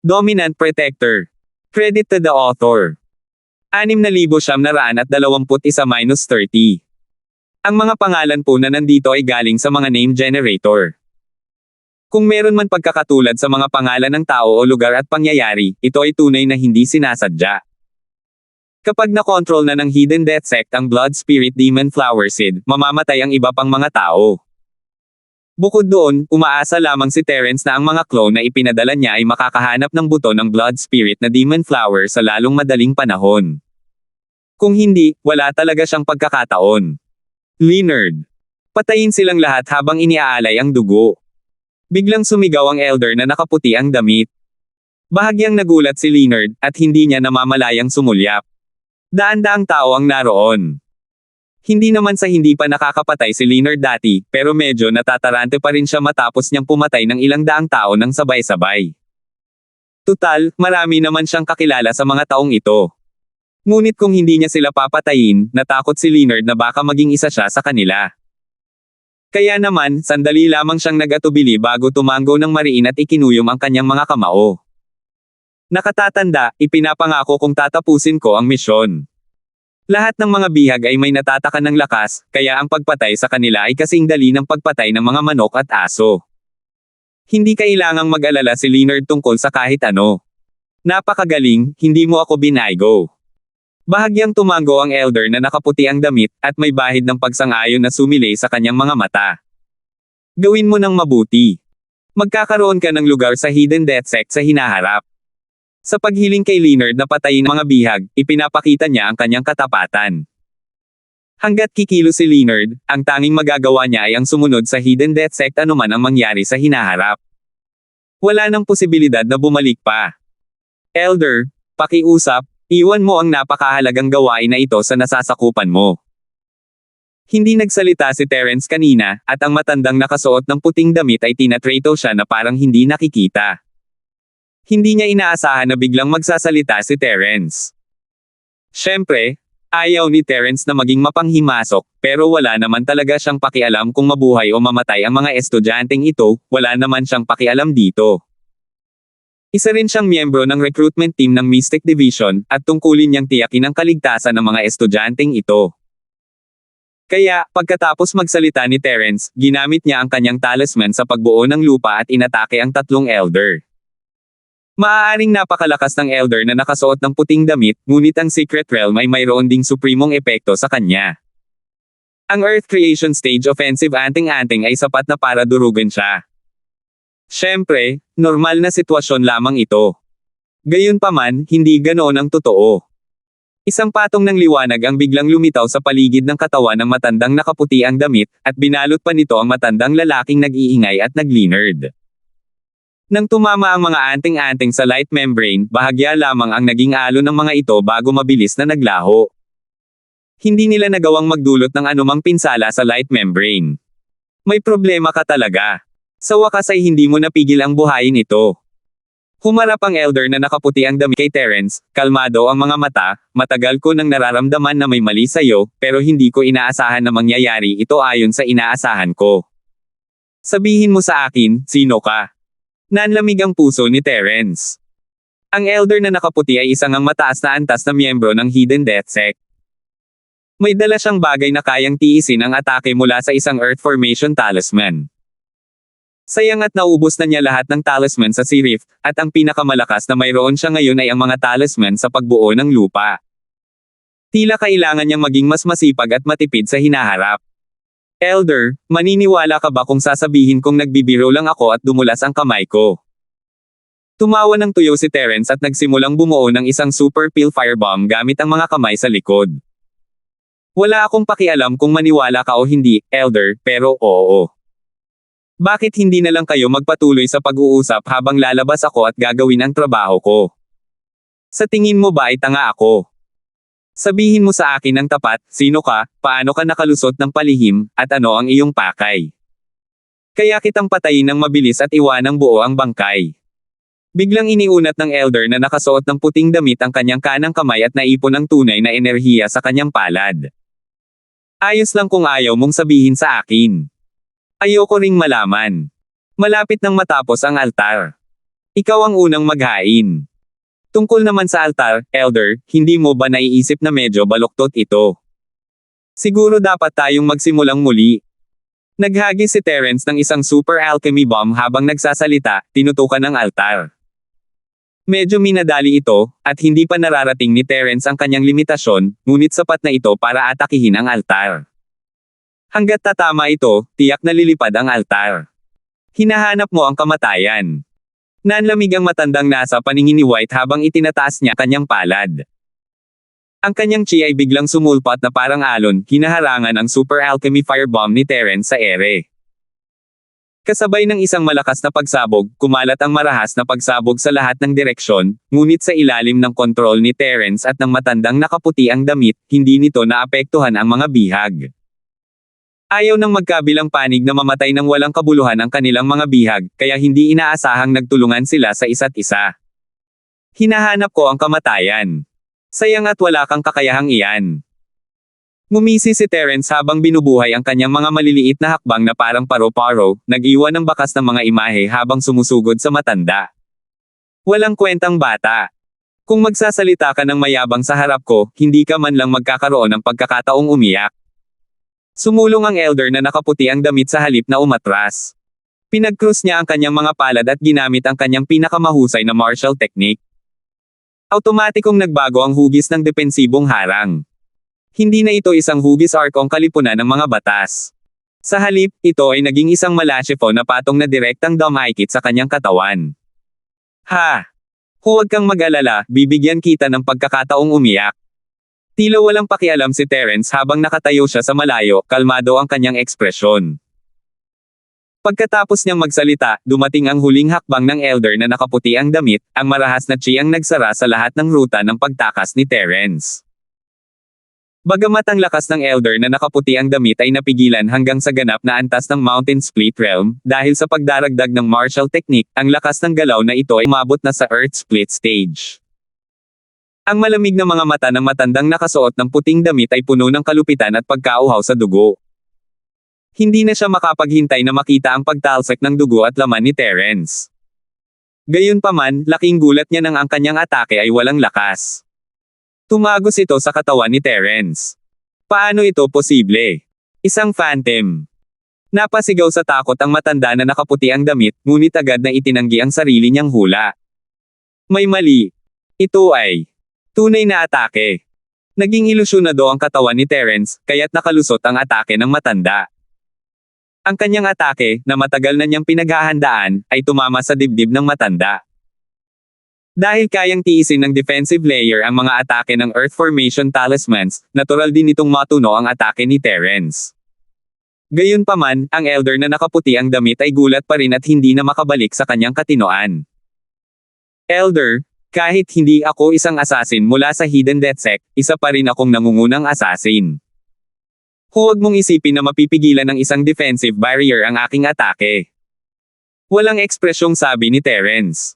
Dominant Protector. Credit to the author. 6,921-30. Ang mga pangalan po na nandito ay galing sa mga name generator. Kung meron man pagkakatulad sa mga pangalan ng tao o lugar at pangyayari, ito ay tunay na hindi sinasadya. Kapag na-control na ng Hidden Death Sect ang Blood Spirit Demon Flower Seed, mamamatay ang iba pang mga tao. Bukod doon, umaasa lamang si Terence na ang mga clone na ipinadala niya ay makakahanap ng buto ng Blood Spirit na Demon Flower sa lalong madaling panahon. Kung hindi, wala talaga siyang pagkakataon. Leonard. Patayin silang lahat habang iniaalay ang dugo. Biglang sumigaw ang elder na nakaputi ang damit. Bahagyang nagulat si Leonard, at hindi niya namamalayang sumulyap. Daan-daang tao ang naroon. Hindi naman sa hindi pa nakakapatay si Leonard dati, pero medyo natatarante pa rin siya matapos niyang pumatay ng ilang daang tao ng sabay-sabay. Tutal, marami naman siyang kakilala sa mga taong ito. Ngunit kung hindi niya sila papatayin, natakot si Leonard na baka maging isa siya sa kanila. Kaya naman, sandali lamang siyang nag-atubili bago tumango ng mariin at ikinuyom ang kanyang mga kamao. Nakatatanda, ipinapangako kong tatapusin ko ang misyon. Lahat ng mga bihag ay may natatakan ng lakas, kaya ang pagpatay sa kanila ay kasing dali ng pagpatay ng mga manok at aso. Hindi kailangang mag-alala si Leonard tungkol sa kahit ano. Napakagaling, hindi mo ako binaygo. Bahagyang tumango ang elder na nakaputi ang damit, at may bahid ng pagsang-ayon na sumilay sa kanyang mga mata. Gawin mo ng mabuti. Magkakaroon ka ng lugar sa Hidden Death Sect sa hinaharap. Sa paghiling kay Leonard na patayin mga bihag, ipinapakita niya ang kanyang katapatan. Hanggat kikilo si Leonard, ang tanging magagawa niya ay ang sumunod sa Hidden Death Sect anuman ang mangyari sa hinaharap. Wala nang posibilidad na bumalik pa. Elder, pakiusap, iwan mo ang napakahalagang gawain na ito sa nasasakupan mo. Hindi nagsalita si Terence kanina, at ang matandang nakasuot ng puting damit ay tinatrato siya na parang hindi nakikita. Hindi niya inaasahan na biglang magsasalita si Terence. Siyempre, ayaw ni Terence na maging mapanghimasok, pero wala naman talaga siyang pakialam kung mabuhay o mamatay ang mga estudyanteng ito, wala naman siyang pakialam dito. Isa rin siyang miyembro ng recruitment team ng Mystic Division, at tungkulin niyang tiyakin ang kaligtasan ng mga estudyanteng ito. Kaya, pagkatapos magsalita ni Terence, ginamit niya ang kanyang talisman sa pagbuo ng lupa at inatake ang tatlong elder. Maaaring napakalakas ng elder na nakasuot ng puting damit, ngunit ang Secret Realm ay mayroon ding suprimong epekto sa kanya. Ang Earth Creation Stage Offensive Anting-Anting ay sapat na para durugan siya. Siyempre, normal na sitwasyon lamang ito. Gayunpaman, hindi ganoon ang totoo. Isang patong ng liwanag ang biglang lumitaw sa paligid ng katawan ng matandang nakaputi ang damit, at binalot pa nito ang matandang lalaking nag-iingay at nag-Leonard. Nang tumama ang mga anting-anting sa light membrane, bahagya lamang ang naging alo ng mga ito bago mabilis na naglaho. Hindi nila nagawang magdulot ng anumang pinsala sa light membrane. May problema ka talaga. Sa wakas ay hindi mo napigil ang buhayin ito. Humarap ang elder na nakaputi ang damit kay Terence, kalmado ang mga mata, matagal ko nang nararamdaman na may mali sa'yo, pero hindi ko inaasahan na mangyayari ito ayon sa inaasahan ko. Sabihin mo sa akin, sino ka? Nanlamig ang puso ni Terence. Ang elder na nakaputi ay isang ang mataas na antas na miyembro ng Hidden Death Sect. May dala siyang bagay na kayang tiisin ang atake mula sa isang Earth Formation Talisman. Sayang at naubos na niya lahat ng talisman sa Sea Rift, at ang pinakamalakas na mayroon siya ngayon ay ang mga talisman sa pagbuo ng lupa. Tila kailangan niyang maging mas masipag at matipid sa hinaharap. Elder, maniniwala ka ba kung sasabihin kong nagbibiro lang ako at dumulas ang kamay ko? Tumawa ng tuyo si Terence at nagsimulang bumuo ng isang super peel firebomb gamit ang mga kamay sa likod. Wala akong pakialam kung maniwala ka o hindi, Elder, pero oo. Bakit hindi na lang kayo magpatuloy sa pag-uusap habang lalabas ako at gagawin ang trabaho ko? Sa tingin mo ba ay tanga ako? Sabihin mo sa akin ng tapat, sino ka, paano ka nakalusot ng palihim, at ano ang iyong pakay? Kaya kitang patayin ng mabilis at iwanang buo ang bangkay. Biglang iniunat ng elder na nakasuot ng puting damit ang kanyang kanang kamay at naipon ang tunay na enerhiya sa kanyang palad. Ayos lang kung ayaw mong sabihin sa akin. Ayoko ring malaman. Malapit nang matapos ang altar. Ikaw ang unang maghain. Tungkol naman sa altar, Elder, hindi mo ba naiisip na medyo baluktot ito? Siguro dapat tayong magsimulang muli. Naghagi si Terence ng isang super alchemy bomb habang nagsasalita, tinutukan ng altar. Medyo minadali ito, at hindi pa nararating ni Terence ang kanyang limitasyon, ngunit sapat na ito para atakihin ang altar. Hanggat tatama ito, tiyak na lilipad ang altar. Hinahanap mo ang kamatayan. Nanlamig ang matandang nasa paningin ni White habang itinataas niya kanyang palad. Ang kanyang chi ay biglang sumulpat na parang alon, hinaharangan ang super alchemy firebomb ni Terence sa ere. Kasabay ng isang malakas na pagsabog, kumalat ang marahas na pagsabog sa lahat ng direksyon, ngunit sa ilalim ng kontrol ni Terence at ng matandang nakaputi ang damit, hindi nito naapektuhan ang mga bihag. Ayaw ng magkabilang panig na mamatay ng walang kabuluhan ang kanilang mga bihag, kaya hindi inaasahang nagtulungan sila sa isa't isa. Hinahanap ko ang kamatayan. Sayang at wala kang kakayahang iyan. Ngumisi si Terence habang binubuhay ang kanyang mga maliliit na hakbang na parang paro-paro, nag-iwan ng bakas ng mga imahe habang sumusugod sa matanda. Walang kwentang bata. Kung magsasalita ka ng mayabang sa harap ko, hindi ka man lang magkakaroon ng pagkakataong umiyak. Sumulong ang elder na nakaputi ang damit sa halip na umatras. Pinag-cross niya ang kanyang mga palad at ginamit ang kanyang pinakamahusay na martial technique. Automatikong nagbago ang hugis ng depensibong harang. Hindi na ito isang hugis arkong kalipunan ng mga batas. Sa halip, ito ay naging isang malachifo na patong na direktang dumaikit sa kanyang katawan. Ha! Huwag kang mag-alala, bibigyan kita ng pagkakataong umiyak. Tila walang pakialam si Terence habang nakatayo siya sa malayo, kalmado ang kanyang ekspresyon. Pagkatapos niyang magsalita, dumating ang huling hakbang ng elder na nakaputi ang damit, ang marahas na chi ang nagsara sa lahat ng ruta ng pagtakas ni Terence. Bagamat ang lakas ng elder na nakaputi ang damit ay napigilan hanggang sa ganap na antas ng Mountain Split Realm, dahil sa pagdaragdag ng martial technique, ang lakas ng galaw na ito ay umabot na sa Earth Split Stage. Ang malamig na mga mata ng matandang nakasuot ng puting damit ay puno ng kalupitan at pagkauhaw sa dugo. Hindi na siya makapaghintay na makita ang pagtalsik ng dugo at laman ni Terence. Gayunpaman, laking gulat niya nang ang kanyang atake ay walang lakas. Tumagos ito sa katawan ni Terence. Paano ito posible? Isang phantom. Napasigaw sa takot ang matanda na nakaputi ang damit, ngunit agad na itinanggi ang sarili niyang hula. May mali. Ito ay tunay na atake. Naging ilusyonado ang katawan ni Terence, kaya't nakalusot ang atake ng matanda. Ang kanyang atake, na matagal na niyang pinaghahandaan, ay tumama sa dibdib ng matanda. Dahil kayang tiisin ng defensive layer ang mga atake ng Earth Formation Talismans, natural din itong matuno ang atake ni Terence. Gayunpaman, ang elder na nakaputi ang damit ay gulat pa rin at hindi na makabalik sa kanyang katinoan. Elder, kahit hindi ako isang assassin mula sa Hidden Death Sect, isa pa rin akong nangungunang assassin. Huwag mong isipin na mapipigilan ng isang defensive barrier ang aking atake. Walang ekspresyong sabi ni Terence.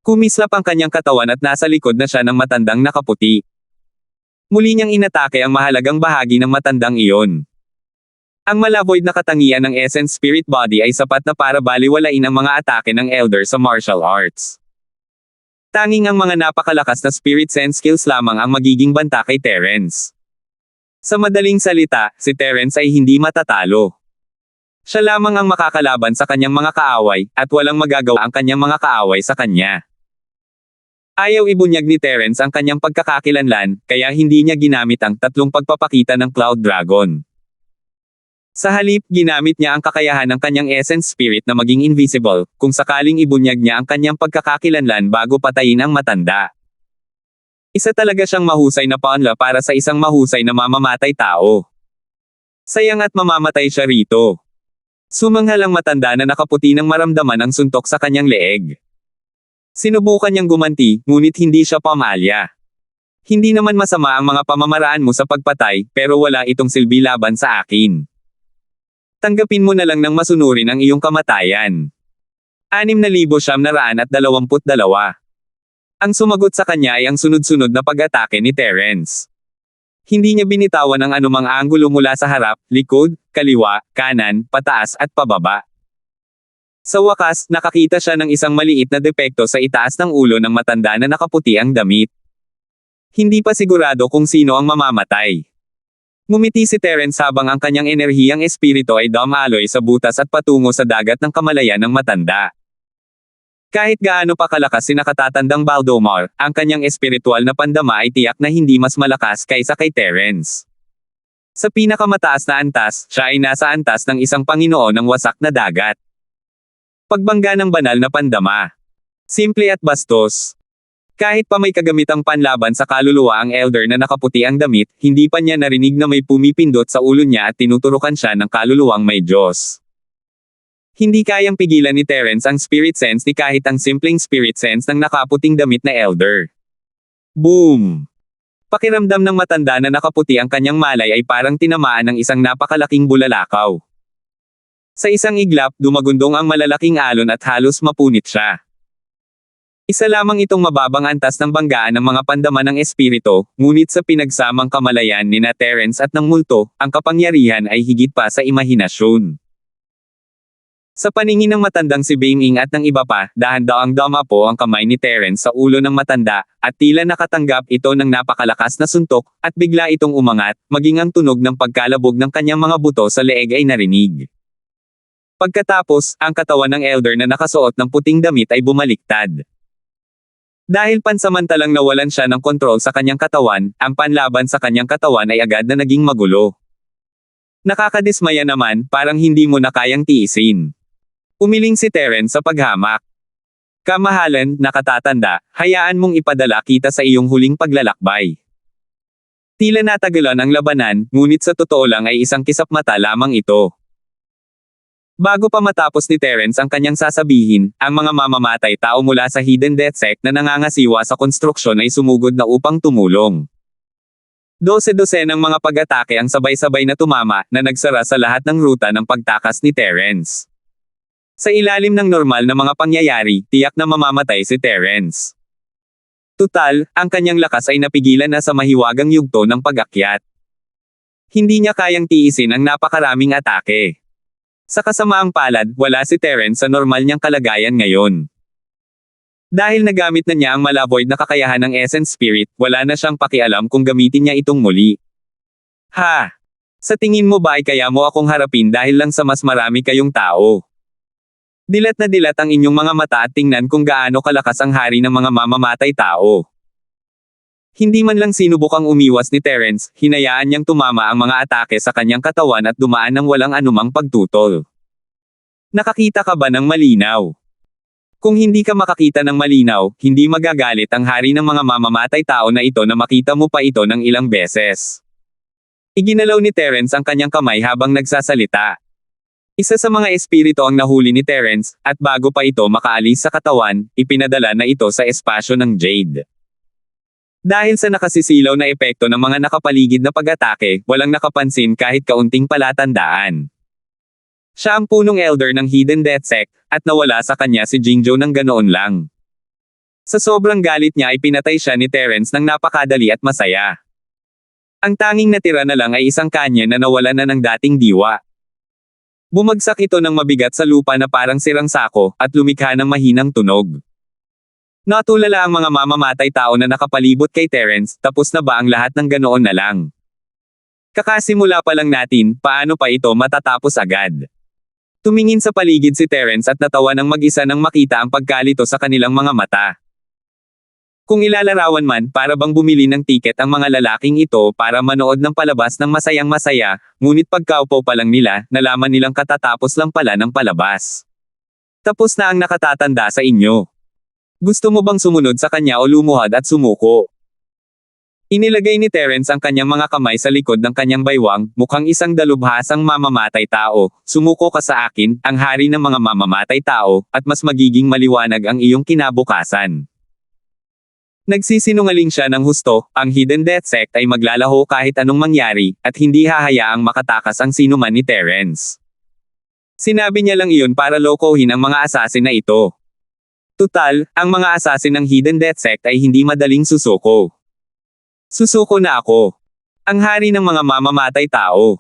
Kumislap ang kanyang katawan at nasa likod na siya ng matandang nakaputi. Muli niyang inatake ang mahalagang bahagi ng matandang iyon. Ang malavoid na katangian ng Essence Spirit Body ay sapat na para baliwalain ang mga atake ng Elder sa martial arts. Tanging ang mga napakalakas na spirit sense skills lamang ang magiging banta kay Terence. Sa madaling salita, si Terence ay hindi matatalo. Siya lamang ang makakalaban sa kanyang mga kaaway, at walang magagawa ang kanyang mga kaaway sa kanya. Ayaw ibunyag ni Terence ang kanyang pagkakakilanlan, kaya hindi niya ginamit ang tatlong pagpapakita ng Cloud Dragon. Sa halip, ginamit niya ang kakayahan ng kanyang essence spirit na maging invisible, kung sakaling ibunyag niya ang kanyang pagkakakilanlan bago patayin ang matanda. Isa talaga siyang mahusay na paanla para sa isang mahusay na mamamatay tao. Sayang at mamamatay siya rito. Sumanghal ang matanda na nakaputi nang maramdaman ang suntok sa kanyang leeg. Sinubukan niyang gumanti, ngunit hindi siya pamalya. Hindi naman masama ang mga pamamaraan mo sa pagpatay, pero wala itong silbi laban sa akin. Tanggapin mo na lang ng masunurin ang iyong kamatayan. 6,922. Ang sumagot sa kanya ay ang sunod-sunod na pag-atake ni Terence. Hindi niya binitawan ang anumang anggulo mula sa harap, likod, kaliwa, kanan, pataas at pababa. Sa wakas, nakakita siya ng isang maliit na depekto sa itaas ng ulo ng matanda na nakaputi ang damit. Hindi pa sigurado kung sino ang mamamatay. Ngumiti si Terence habang ang kanyang enerhiyang espiritu ay dumaloy sa butas at patungo sa dagat ng kamalayan ng matanda. Kahit gaano pa kalakas si nakatatandang Baldomar, ang kanyang espiritual na pandama ay tiyak na hindi mas malakas kaysa kay Terence. Sa pinakamataas na antas, siya ay nasa antas ng isang Panginoon ng wasak na dagat. Pagbangga ng banal na pandama. Simple at bastos. Kahit pa may kagamitang panlaban sa kaluluwa ang elder na nakaputi ang damit, hindi pa niya narinig na may pumipindot sa ulo niya at tinuturukan siya ng kaluluwang may Diyos. Hindi kayang pigilan ni Terence ang spirit sense ni kahit ang simpleng spirit sense ng nakaputing damit na elder. Boom! Pakiramdam ng matanda na nakaputi ang kanyang malay ay parang tinamaan ng isang napakalaking bulalakaw. Sa isang iglap, dumagundong ang malalaking alon at halos mapunit siya. Isa lamang itong mababang antas ng banggaan ng mga pandama ng espiritu, ngunit sa pinagsamang kamalayan ni na Terence at ng multo, ang kapangyarihan ay higit pa sa imahinasyon. Sa paningin ng matandang si Baming at ng iba pa, dahan-daang dumapo ang kamay ni Terence sa ulo ng matanda, at tila nakatanggap ito ng napakalakas na suntok, at bigla itong umangat, maging ang tunog ng pagkalabog ng kanyang mga buto sa leeg ay narinig. Pagkatapos, ang katawan ng elder na nakasuot ng puting damit ay bumaliktad. Dahil pansamantalang nawalan siya ng kontrol sa kanyang katawan, ang panlaban sa kanyang katawan ay agad na naging magulo. Nakakadismaya naman, parang hindi mo na kayang tiisin. Umiling si Terence sa paghamak. Kamahalan, nakatatanda, hayaan mong ipadala kita sa iyong huling paglalakbay. Tila natagalan ang labanan, ngunit sa totoo lang ay isang kisap mata lamang ito. Bago pa matapos ni Terence ang kanyang sasabihin, ang mga mamamatay tao mula sa Hidden Death Sect na nangangasiwa sa konstruksyon ay sumugod na upang tumulong. 12 ng mga pag-atake ang sabay-sabay na tumama, na nagsara sa lahat ng ruta ng pagtakas ni Terence. Sa ilalim ng normal na mga pangyayari, tiyak na mamamatay si Terence. Tutal, ang kanyang lakas ay napigilan na sa mahiwagang yugto ng pag-akyat. Hindi niya kayang tiisin ang napakaraming atake. Sa kasamaang palad, wala si Terence sa normal niyang kalagayan ngayon. Dahil nagamit na niya ang malavoid na kakayahan ng Essence Spirit, wala na siyang pakialam kung gamitin niya itong muli. Ha! Sa tingin mo ba ay kaya mo akong harapin dahil lang sa mas marami kayong tao? Dilat na dilat ang inyong mga mata at tingnan kung gaano kalakas ang hari ng mga mamamatay tao. Hindi man lang sinubukang umiwas ni Terence, hinayaan niyang tumama ang mga atake sa kanyang katawan at dumaan ng walang anumang pagtutol. Nakakita ka ba ng malinaw? Kung hindi ka makakita ng malinaw, hindi magagalit ang hari ng mga mamamatay tao na ito na makita mo pa ito ng ilang beses. Iginalaw ni Terence ang kanyang kamay habang nagsasalita. Isa sa mga espiritu ang nahuli ni Terence, at bago pa ito makaalis sa katawan, ipinadala na ito sa espasyo ng Jade. Dahil sa nakasisilaw na epekto ng mga nakapaligid na pag-atake, walang nakapansin kahit kaunting palatandaan. Siya ang punong elder ng Hidden Death Sect, at nawala sa kanya si Jingjo ng ganoon lang. Sa sobrang galit niya ay pinatay siya ni Terence ng napakadali at masaya. Ang tanging natira na lang ay isang kanya na nawalan na ng dating diwa. Bumagsak ito ng mabigat sa lupa na parang sirang sako, at lumikha ng mahinang tunog. Natulala ang mga mamamatay tao na nakapalibot kay Terence, tapos na ba ang lahat ng ganoon na lang? Kakasimula pa lang natin, paano pa ito matatapos agad? Tumingin sa paligid si Terence at natawa ng mag-isa nang makita ang pagkalito sa kanilang mga mata. Kung ilalarawan man, para bang bumili ng tiket ang mga lalaking ito para manood ng palabas ng masayang masaya, ngunit pagkaupo pa lang nila, nalaman nilang katatapos lang pala ng palabas. Tapos na ang nakatatanda sa inyo. Gusto mo bang sumunod sa kanya o lumuhad at sumuko? Inilagay ni Terence ang kanyang mga kamay sa likod ng kanyang baywang, mukhang isang dalubhasang mamamatay tao. Sumuko ka sa akin, ang hari ng mga mamamatay tao, at mas magiging maliwanag ang iyong kinabukasan. Nagsisinungaling siya ng husto, ang Hidden Death Sect ay maglalaho kahit anong mangyari, at hindi hahayaang makatakas ang sinuman ni Terence. Sinabi niya lang iyon para lokohin ang mga assassin na ito. Tutal, ang mga assassin ng Hidden Death Sect ay hindi madaling susuko. Susuko na ako. Ang hari ng mga mamamatay tao.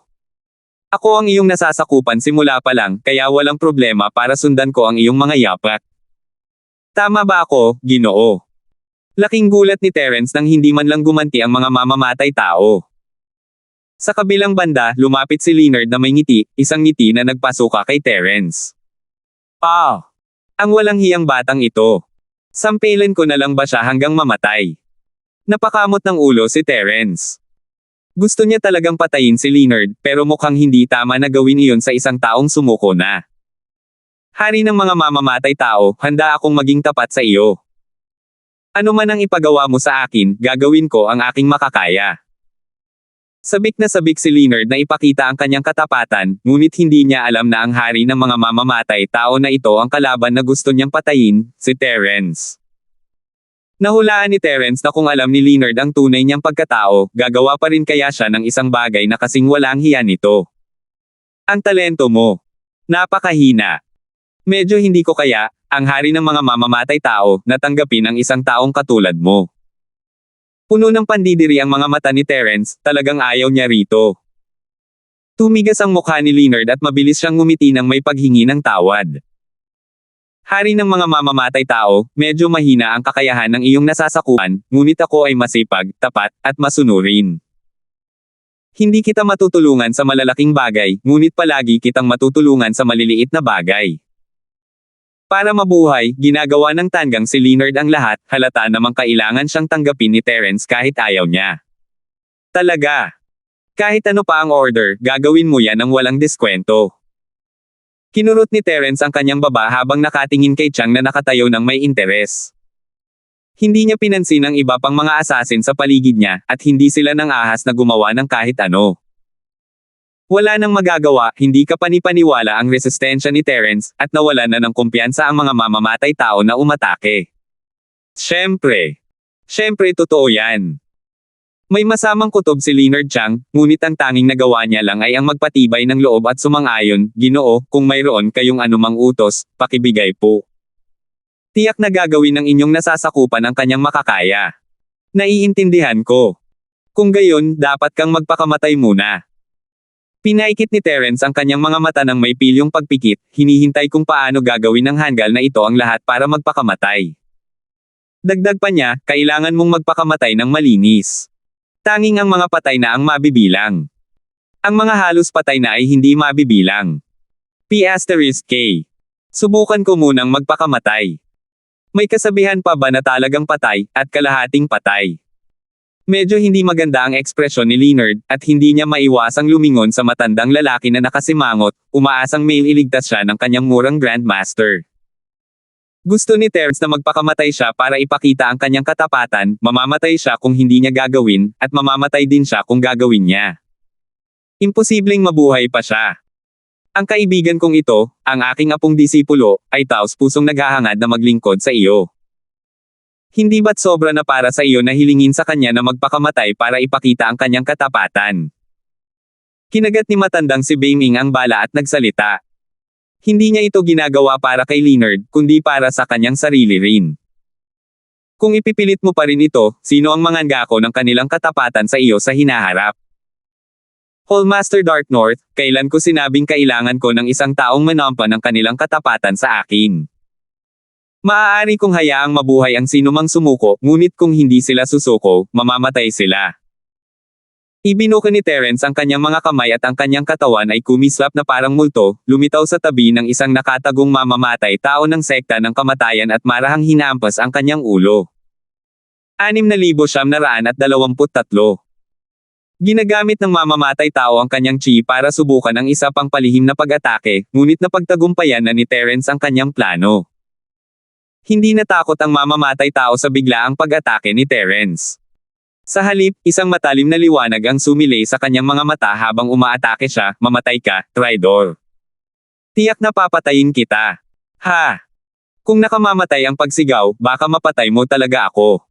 Ako ang iyong nasasakupan simula pa lang, kaya walang problema para sundan ko ang iyong mga yapak. Tama ba ako, Ginoo? Laking gulat ni Terence nang hindi man lang gumanti ang mga mamamatay tao. Sa kabilang banda, lumapit si Leonard na may ngiti, isang ngiti na nagpasuka kay Terence. Ang walang hiyang batang ito. Sampailan ko na lang ba siya hanggang mamatay? Napakamot ng ulo si Terence. Gusto niya talagang patayin si Leonard, pero mukhang hindi tama na gawin iyon sa isang taong sumuko na. Hari ng mga mamamatay tao, handa akong maging tapat sa iyo. Ano man ang ipagawa mo sa akin, gagawin ko ang aking makakaya. Sabik na sabik si Leonard na ipakita ang kanyang katapatan, ngunit hindi niya alam na ang hari ng mga mamamatay tao na ito ang kalaban na gusto niyang patayin, si Terence. Nahulaan ni Terence na kung alam ni Leonard ang tunay niyang pagkatao, gagawa pa rin kaya siya ng isang bagay na kasing walang hiya nito. Ang talento mo. Napakahina. Medyo hindi ko kaya, ang hari ng mga mamamatay tao, na tanggapin ang isang taong katulad mo. Puno ng pandidiri ang mga mata ni Terence, talagang ayaw niya rito. Tumigas ang mukha ni Leonard at mabilis siyang ngumiti ng may paghingi ng tawad. Hari ng mga mamamatay tao, medyo mahina ang kakayahan ng iyong nasasakupan, ngunit ako ay masipag, tapat, at masunurin. Hindi kita matutulungan sa malalaking bagay, ngunit palagi kitang matutulungan sa maliliit na bagay. Para mabuhay, ginagawa ng tanggang si Leonard ang lahat, halata namang kailangan siyang tanggapin ni Terence kahit ayaw niya. Talaga. Kahit ano pa ang order, gagawin mo yan ng walang diskwento. Kinurot ni Terence ang kanyang baba habang nakatingin kay Chang na nakatayo ng may interes. Hindi niya pinansin ang iba pang mga assassin sa paligid niya, at hindi sila nang ahas na gumawa ng kahit ano. Wala nang magagawa, hindi ka panipaniwala ang resistensya ni Terence, at nawala na ng kumpiyansa ang mga mamamatay tao na umatake. Siyempre totoo yan. May masamang kutob si Leonard Chang, ngunit ang tanging nagawa niya lang ay ang magpatibay ng loob at sumang-ayon, Ginoo, kung mayroon kayong anumang utos, pakibigay po. Tiyak na gagawin ng inyong nasasakupan ang kanyang makakaya. Naiintindihan ko. Kung gayon, dapat kang magpakamatay muna. Pinaikit ni Terence ang kanyang mga mata ng may pilyong pagpikit, hinihintay kung paano gagawin ng hanggal na ito ang lahat para magpakamatay. Dagdag pa niya, kailangan mong magpakamatay ng malinis. Tanging ang mga patay na ang mabibilang. Ang mga halos patay na ay hindi mabibilang. P*K. Subukan ko munang magpakamatay. May kasabihan pa ba na talagang patay, at kalahating patay? Medyo hindi maganda ang ekspresyon ni Leonard, at hindi niya maiwasang lumingon sa matandang lalaki na nakasimangot, umaasang may iligtas siya ng kanyang murang Grandmaster. Gusto ni Terence na magpakamatay siya para ipakita ang kanyang katapatan, mamamatay siya kung hindi niya gagawin, at mamamatay din siya kung gagawin niya. Imposibleng mabuhay pa siya. Ang kaibigan kong ito, ang aking apong disipulo, ay taos-pusong naghahangad na maglingkod sa iyo. Hindi ba't sobra na para sa iyo na hilingin sa kanya na magpakamatay para ipakita ang kanyang katapatan? Kinagat ni matandang si Beiming ang bala at nagsalita. Hindi niya ito ginagawa para kay Leonard, kundi para sa kanyang sarili rin. Kung ipipilit mo pa rin ito, sino ang manganggako ng kanilang katapatan sa iyo sa hinaharap? Hallmaster Dark North, kailan ko sinabing kailangan ko ng isang taong manampa ng kanilang katapatan sa akin? Maaari kong hayaang mabuhay ang sinumang sumuko, ngunit kung hindi sila susuko, mamamatay sila. Ibinuka ni Terence ang kanyang mga kamay at ang kanyang katawan ay kumislap na parang multo, lumitaw sa tabi ng isang nakatagong mamamatay tao ng sekta ng kamatayan at marahang hinaampas ang kanyang ulo. 6,923. Ginagamit ng mamamatay tao ang kanyang chi para subukan ang isa pang palihim na pag-atake, ngunit napagtagumpayan na ni Terence ang kanyang plano. Hindi natakot ang mamamatay tao sa biglaang pag-atake ni Terence. Sa halip, isang matalim na liwanag ang sumilay sa kanyang mga mata habang umaatake siya, mamatay ka, traidor. Tiyak na papatayin kita. Ha! Kung nakamamatay ang pagsigaw, baka mapatay mo talaga ako.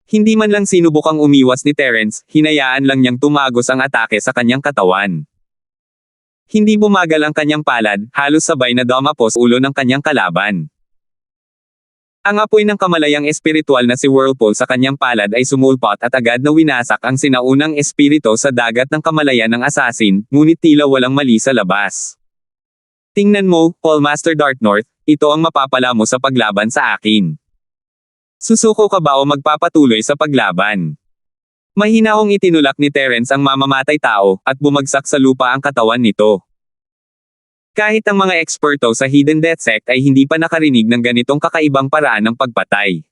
Hindi man lang sinubukang umiwas ni Terence, hinayaan lang niyang tumagos ang atake sa kanyang katawan. Hindi bumagal ang kanyang palad, halos sabay na dumapos ulo ng kanyang kalaban. Ang apoy ng kamalayang espiritual na si Whirlpool sa kanyang palad ay sumulpot at agad na winasak ang sinaunang espiritu sa dagat ng kamalayan ng assassin, ngunit tila walang mali sa labas. Tingnan mo, Paul Master Darknorth, ito ang mapapala mo sa paglaban sa akin. Susuko ka ba o magpapatuloy sa paglaban? Mahinahong itinulak ni Terence ang mamamatay tao, at bumagsak sa lupa ang katawan nito. Kahit ang mga eksperto sa Hidden Death Sect ay hindi pa nakarinig ng ganitong kakaibang paraan ng pagpatay.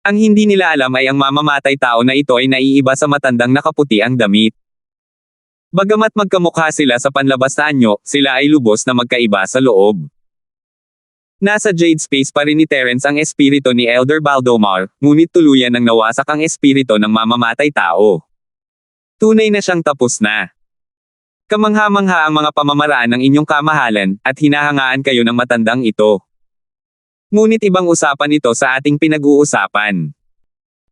Ang hindi nila alam ay ang mamamatay tao na ito ay naiiba sa matandang nakaputi ang damit. Bagamat magkamukha sila sa panlabas na anyo, sila ay lubos na magkaiba sa loob. Nasa Jade Space pa rin ni Terence ang espiritu ni Elder Baldomar, ngunit tuluyan nang nawasak ang espiritu ng mamamatay tao. Tunay na siyang tapos na. Kamangha-mangha ang mga pamamaraan ng inyong kamahalan, at hinahangaan kayo ng matandang ito. Ngunit ibang usapan ito sa ating pinag-uusapan.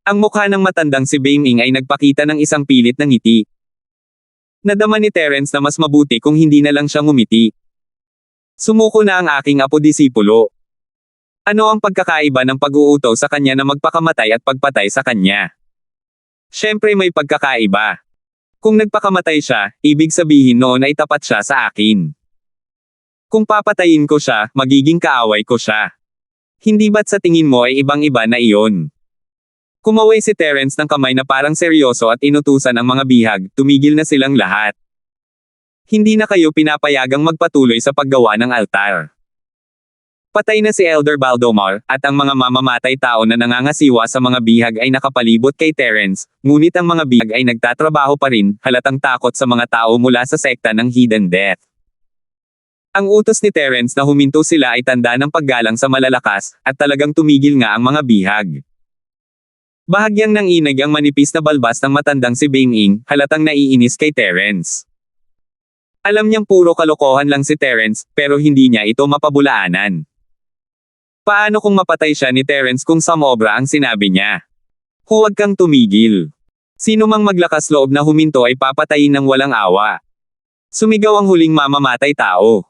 Ang mukha ng matandang si Beiming ay nagpakita ng isang pilit na ngiti. Nadama ni Terence na mas mabuti kung hindi na lang siya ngumiti. Sumuko na ang aking apo-disipulo. Ano ang pagkakaiba ng pag-uuto sa kanya na magpakamatay at pagpatay sa kanya? Siyempre may pagkakaiba. Kung nagpakamatay siya, ibig sabihin noon ay tapat siya sa akin. Kung papatayin ko siya, magiging kaaway ko siya. Hindi ba't sa tingin mo ay ibang-iba na iyon? Kumaway si Terence ng kamay na parang seryoso at inutusan ang mga bihag, tumigil na silang lahat. Hindi na kayo pinapayagang magpatuloy sa paggawa ng altar. Patay na si Elder Baldomar, at ang mga mamamatay tao na nangangasiwa sa mga bihag ay nakapalibot kay Terence, ngunit ang mga bihag ay nagtatrabaho pa rin, halatang takot sa mga tao mula sa sekta ng Hidden Death. Ang utos ni Terence na huminto sila ay tanda ng paggalang sa malalakas, at talagang tumigil nga ang mga bihag. Bahagyang nanginig ang manipis na balbas ng matandang si Beiming, halatang naiinis kay Terence. Alam niyang puro kalokohan lang si Terence, pero hindi niya ito mapabulaanan. Paano kung mapatay siya ni Terence kung samobra ang sinabi niya? Huwag kang tumigil. Sino mang maglakas loob na huminto ay papatayin ng walang awa. Sumigaw ang huling mamamatay tao.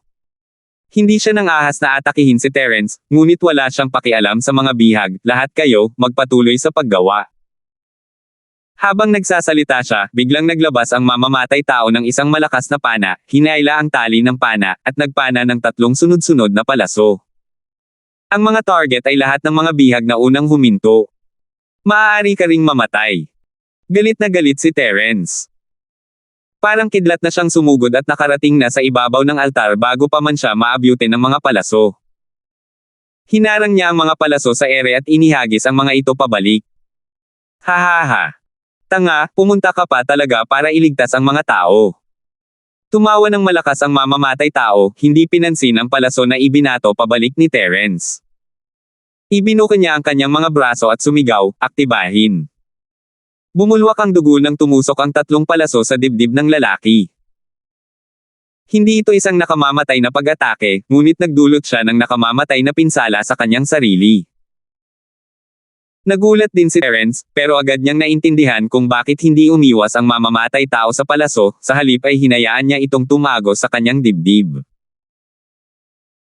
Hindi siya nang ahas na atakihin si Terence, ngunit wala siyang pakialam sa mga bihag, lahat kayo, magpatuloy sa paggawa. Habang nagsasalita siya, biglang naglabas ang mamamatay tao ng isang malakas na pana, hinayla ang tali ng pana, at nagpana ng 3 sunod-sunod na palaso. Ang mga target ay lahat ng mga bihag na unang huminto. Maaari ka ring mamatay. Galit na galit si Terence. Parang kidlat na siyang sumugod at nakarating na sa ibabaw ng altar bago pa man siya maabyutin ng mga palaso. Hinarang niya ang mga palaso sa ere at inihagis ang mga ito pabalik. Hahaha. Tanga, pumunta ka pa talaga para iligtas ang mga tao. Tumawa ng malakas ang mamamatay tao, hindi pinansin ang palaso na ibinato pabalik ni Terence. Ibinuka niya ang kanyang mga braso at sumigaw, aktibahin. Bumulwak ang dugo nang tumusok ang 3 palaso sa dibdib ng lalaki. Hindi ito isang nakamamatay na pag-atake, ngunit nagdulot siya ng nakamamatay na pinsala sa kanyang sarili. Nagulat din si Terence, pero agad niyang naintindihan kung bakit hindi umiwas ang mamamatay tao sa palaso, sa halip ay hinayaan niya itong tumago sa kanyang dibdib.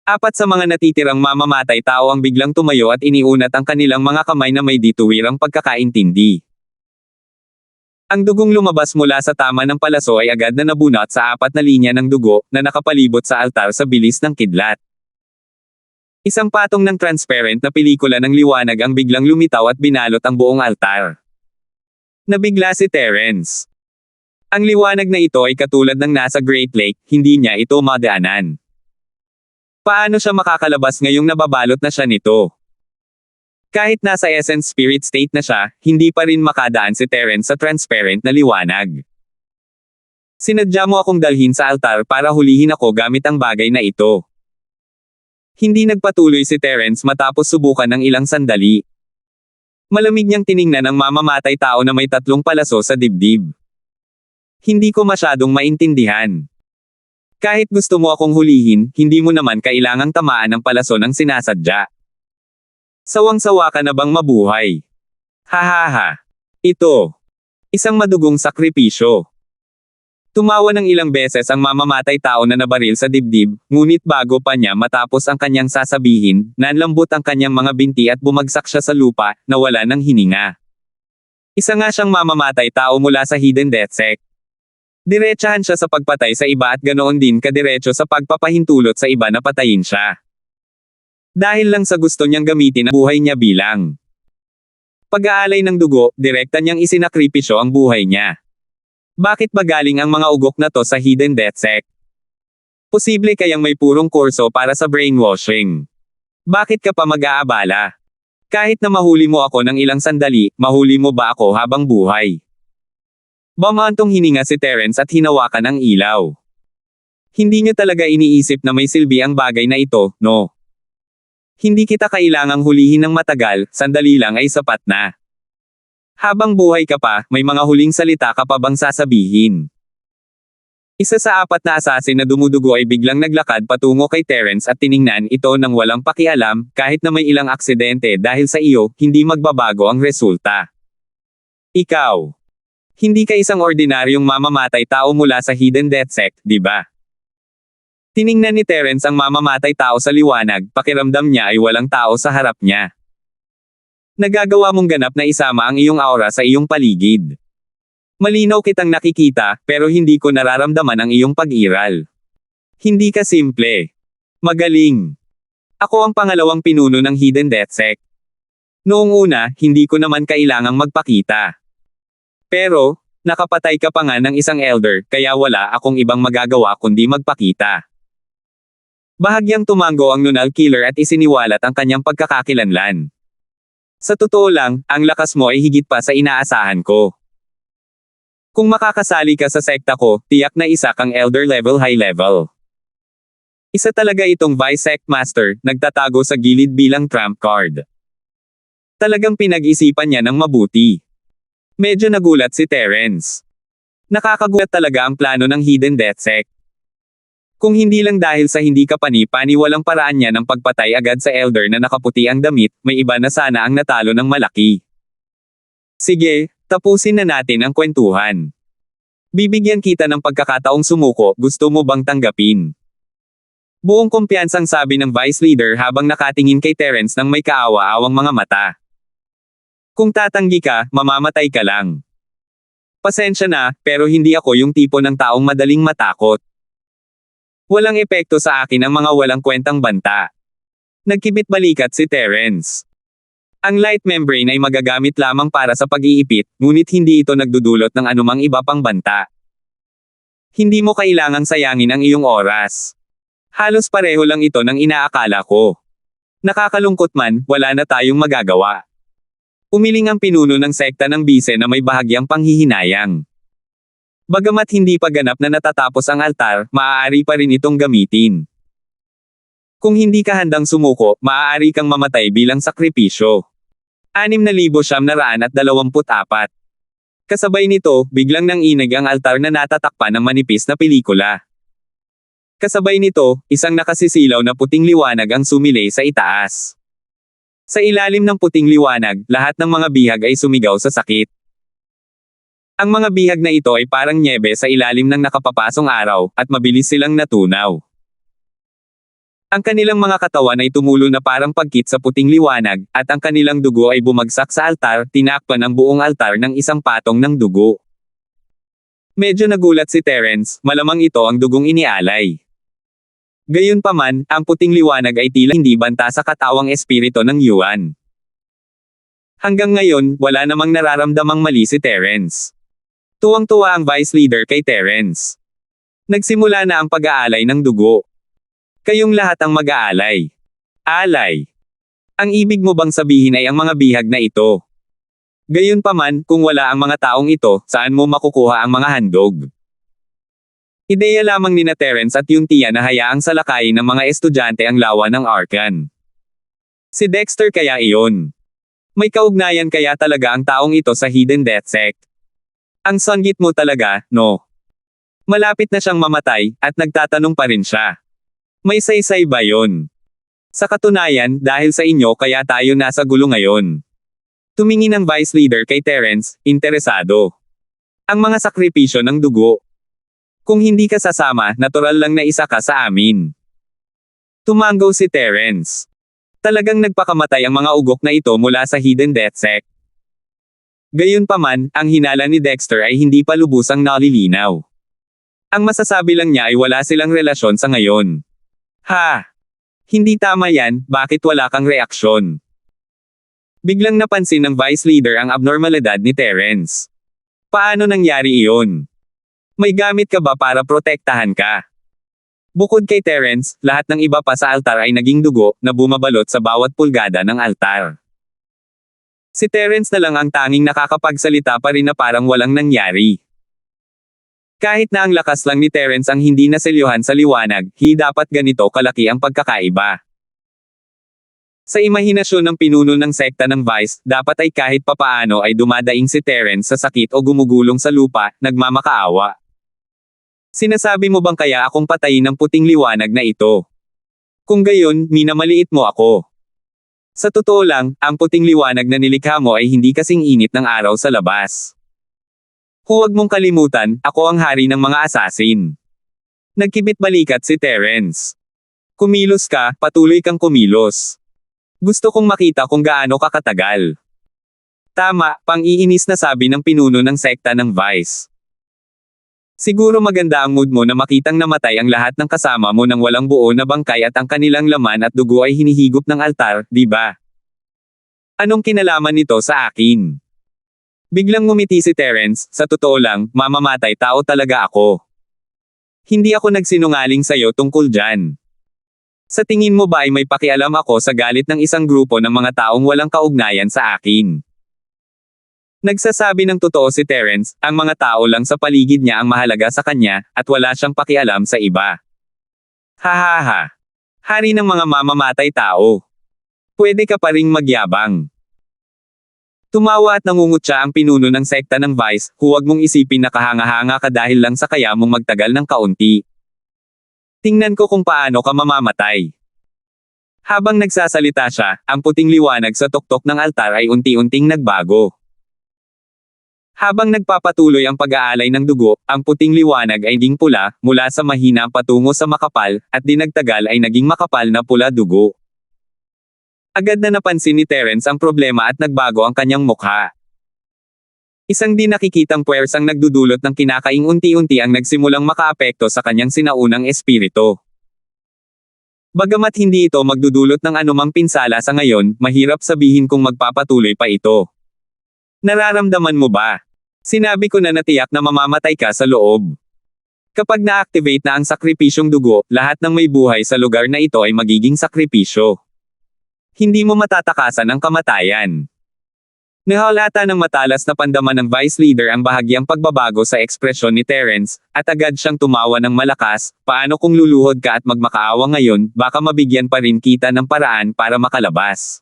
4 sa mga natitirang mamamatay tao ang biglang tumayo at iniunat ang kanilang mga kamay na may dituwirang pagkakaintindi. Ang dugong lumabas mula sa tama ng palaso ay agad na nabunot sa 4 na linya ng dugo, na nakapalibot sa altar sa bilis ng kidlat. Isang patong ng transparent na pelikula ng liwanag ang biglang lumitaw at binalot ang buong altar. Nabigla si Terence. Ang liwanag na ito ay katulad ng nasa Great Lake, hindi niya ito madaanan. Paano siya makakalabas ngayong nababalot na siya nito? Kahit nasa essence spirit state na siya, hindi pa rin makadaan si Terence sa transparent na liwanag. Sinadya mo akong dalhin sa altar para hulihin ako gamit ang bagay na ito. Hindi nagpatuloy si Terence matapos subukan ng ilang sandali. Malamig niyang tiningnan ang mamamatay tao na may 3 palaso sa dibdib. Hindi ko masyadong maintindihan. Kahit gusto mo akong hulihin, hindi mo naman kailangang tamaan ng palaso ng sinasadya. Sawang-sawa ka na bang mabuhay? Hahaha. Ito. Isang madugong sakripisyo. Tumawa ng ilang beses ang mamamatay tao na nabaril sa dibdib, ngunit bago pa niya matapos ang kanyang sasabihin, nanlambot ang kanyang mga binti at bumagsak siya sa lupa, na wala ng hininga. Isa nga siyang mamamatay tao mula sa hidden death sect. Diretsahan siya sa pagpatay sa iba at ganoon din kadiretso sa pagpapahintulot sa iba na patayin siya. Dahil lang sa gusto niyang gamitin ang buhay niya bilang pag-aalay ng dugo, direkta niyang isinakripisyo ang buhay niya. Bakit ba galing ang mga ugok na to sa hidden death sect? Posible kayang may purong kurso para sa brainwashing. Bakit ka pa mag-aabala? Kahit na mahuli mo ako ng ilang sandali, mahuli mo ba ako habang buhay? Bumantong hininga si Terence at hinawakan ang ilaw. Hindi niyo talaga iniisip na may silbi ang bagay na ito, no? Hindi kita kailangang hulihin ng matagal, sandali lang ay sapat na. Habang buhay ka pa, may mga huling salita ka pa bang sasabihin? Isa sa 4 na assassin na dumudugo ay biglang naglakad patungo kay Terence at tiningnan ito nang walang pakialam, kahit na may ilang aksidente dahil sa iyo, hindi magbabago ang resulta. Ikaw. Hindi ka isang ordinaryong mamamatay tao mula sa hidden death sect, di ba? Tiningnan ni Terence ang mamamatay tao sa liwanag, pakiramdam niya ay walang tao sa harap niya. Nagagawa mong ganap na isama ang iyong aura sa iyong paligid. Malinaw kitang nakikita, pero hindi ko nararamdaman ang iyong pag-iral. Hindi ka simple. Magaling. Ako ang pangalawang pinuno ng hidden death sect. Noong una, hindi ko naman kailangang magpakita. Pero, nakapatay ka pa nga ng isang elder, kaya wala akong ibang magagawa kundi magpakita. Bahagyang tumango ang Nunal Killer at isiniwalat ang kanyang pagkakakilanlan. Sa totoo lang, ang lakas mo ay higit pa sa inaasahan ko. Kung makakasali ka sa sekta ko, tiyak na isa kang elder level high level. Isa talaga itong Vice Sect Master, nagtatago sa gilid bilang trump card. Talagang pinag-isipan niya ng mabuti. Medyo nagulat si Terence. Nakakagulat talaga ang plano ng hidden death sect. Kung hindi lang dahil sa hindi kapani-pani walang paraan niya ng pagpatay agad sa elder na nakaputi ang damit, may iba na sana ang natalo ng malaki. Sige, tapusin na natin ang kwentuhan. Bibigyan kita ng pagkakataong sumuko, gusto mo bang tanggapin? Buong kumpiyansang sabi ng vice leader habang nakatingin kay Terence ng may kaawa-awang mga mata. Kung tatanggi ka, mamamatay ka lang. Pasensya na, pero hindi ako yung tipo ng taong madaling matakot. Walang epekto sa akin ang mga walang kwentang banta. Nagkibit balikat si Terence. Ang light membrane ay magagamit lamang para sa pag-iipit, ngunit hindi ito nagdudulot ng anumang iba pang banta. Hindi mo kailangang sayangin ang iyong oras. Halos pareho lang ito ng inaakala ko. Nakakalungkot man, wala na tayong magagawa. Umiling ang pinuno ng sekta ng bise na may bahagyang panghihinayang. Bagamat hindi pa ganap na natatapos ang altar, maaari pa rin itong gamitin. Kung hindi ka handang sumuko, maaari kang mamatay bilang sakripisyo. 6,924. Kasabay nito, biglang nanginig ang altar na natatakpan ng manipis na pelikula. Kasabay nito, isang nakasisilaw na puting liwanag ang sumilay sa itaas. Sa ilalim ng puting liwanag, lahat ng mga bihag ay sumigaw sa sakit. Ang mga bihag na ito ay parang nyebe sa ilalim ng nakapapasong araw, at mabilis silang natunaw. Ang kanilang mga katawan ay tumulo na parang pagkit sa puting liwanag, at ang kanilang dugo ay bumagsak sa altar, tinakpan ang buong altar ng isang patong ng dugo. Medyo nagulat si Terence, malamang ito ang dugong inialay. Gayunpaman, ang puting liwanag ay tila hindi banta sa katawang espiritu ng Yuan. Hanggang ngayon, wala namang nararamdamang mali si Terence. Tuwang-tuwa ang vice leader kay Terence. Nagsimula na ang pag-aalay ng dugo. Kayong lahat ang mag-aalay. Alay. Ang ibig mo bang sabihin ay ang mga bihag na ito? Gayunpaman, kung wala ang mga taong ito, saan mo makukuha ang mga handog? Ideya lamang ni Terence at yung tiya na hayaang salakayin ng mga estudyante ang lawa ng Arcan. Si Dexter kaya iyon. May kaugnayan kaya talaga ang taong ito sa hidden death sect. Ang songgit mo talaga, no? Malapit na siyang mamatay, at nagtatanong pa rin siya. May saysay ba yon? Sa katunayan, dahil sa inyo kaya tayo nasa gulo ngayon. Tumingin ang vice leader kay Terence, interesado. Ang mga sakripisyo ng dugo. Kung hindi ka sasama, natural lang na isa ka sa amin. Tumango si Terence. Talagang nagpakamatay ang mga ugok na ito mula sa Hidden Death Sect. Gayunpaman, ang hinala ni Dexter ay hindi pa lubusang nalilinaw. Ang masasabi lang niya ay wala silang relasyon sa ngayon. Ha! Hindi tama yan, bakit wala kang reaksyon? Biglang napansin ng Vice Leader ang abnormalidad ni Terence. Paano nangyari iyon? May gamit ka ba para protektahan ka? Bukod kay Terence, lahat ng iba pa sa altar ay naging dugo na bumabalot sa bawat pulgada ng altar. Si Terence na lang ang tanging nakakapagsalita pa rin na parang walang nangyari. Kahit na ang lakas lang ni Terence ang hindi naselyohan sa liwanag, hindi dapat ganito kalaki ang pagkakaiba. Sa imahinasyon ng pinuno ng sekta ng Vice, dapat ay kahit papaano ay dumadaing si Terence sa sakit o gumugulong sa lupa, nagmamakaawa. Sinasabi mo bang kaya akong patayin ng puting liwanag na ito? Kung gayon, minamaliit mo ako. Sa totoo lang, ang puting liwanag na nilikha mo ay hindi kasing init ng araw sa labas. Huwag mong kalimutan, ako ang hari ng mga asasin. Nagkibit-balikat si Terence. Kumilos ka, patuloy kang kumilos. Gusto kong makita kung gaano ka katagal. Tama, pang-iinis na sabi ng pinuno ng sekta ng Vice. Siguro maganda ang mood mo na makitang namatay ang lahat ng kasama mo nang walang buo na bangkay at ang kanilang laman at dugo ay hinihigop ng altar, di ba? Anong kinalaman nito sa akin? Biglang ngumiti si Terence, sa totoo lang, mamamatay tao talaga ako. Hindi ako nagsinungaling sa'yo tungkol dyan. Sa tingin mo ba ay may pakialam ako sa galit ng isang grupo ng mga taong walang kaugnayan sa akin? Nagsasabi ng totoo si Terence, ang mga tao lang sa paligid niya ang mahalaga sa kanya, at wala siyang pakialam sa iba. Hahaha. Hari ng mga mamamatay tao. Pwede ka pa ring magyabang. Tumawa at nangungutya ang pinuno ng sekta ng Vice, huwag mong isipin na kahanga-hanga ka dahil lang sa kaya mong magtagal ng kaunti. Tingnan ko kung paano ka mamamatay. Habang nagsasalita siya, ang puting liwanag sa tuktok ng altar ay unti-unting nagbago. Habang nagpapatuloy ang pag-aalay ng dugo, ang puting liwanag ay naging pula, mula sa mahina patungo sa makapal, at dinagtagal ay naging makapal na pula dugo. Agad na napansin ni Terence ang problema at nagbago ang kanyang mukha. Isang di nakikitang puwersang nagdudulot ng kinakaing unti-unti ang nagsimulang makaapekto sa kanyang sinaunang espiritu. Bagamat hindi ito magdudulot ng anumang pinsala sa ngayon, mahirap sabihin kung magpapatuloy pa ito. Nararamdaman mo ba? Sinabi ko na natiyak na mamamatay ka sa loob. Kapag na-activate na ang sakripisyong dugo, lahat ng may buhay sa lugar na ito ay magiging sakripisyo. Hindi mo matatakasan ang kamatayan. Nahalata ng matalas na pandaman ng Vice Leader ang bahagyang pagbabago sa ekspresyon ni Terence, at agad siyang tumawa ng malakas. Paano kung luluhod ka at magmakaawa ngayon, baka mabigyan pa rin kita ng paraan para makalabas.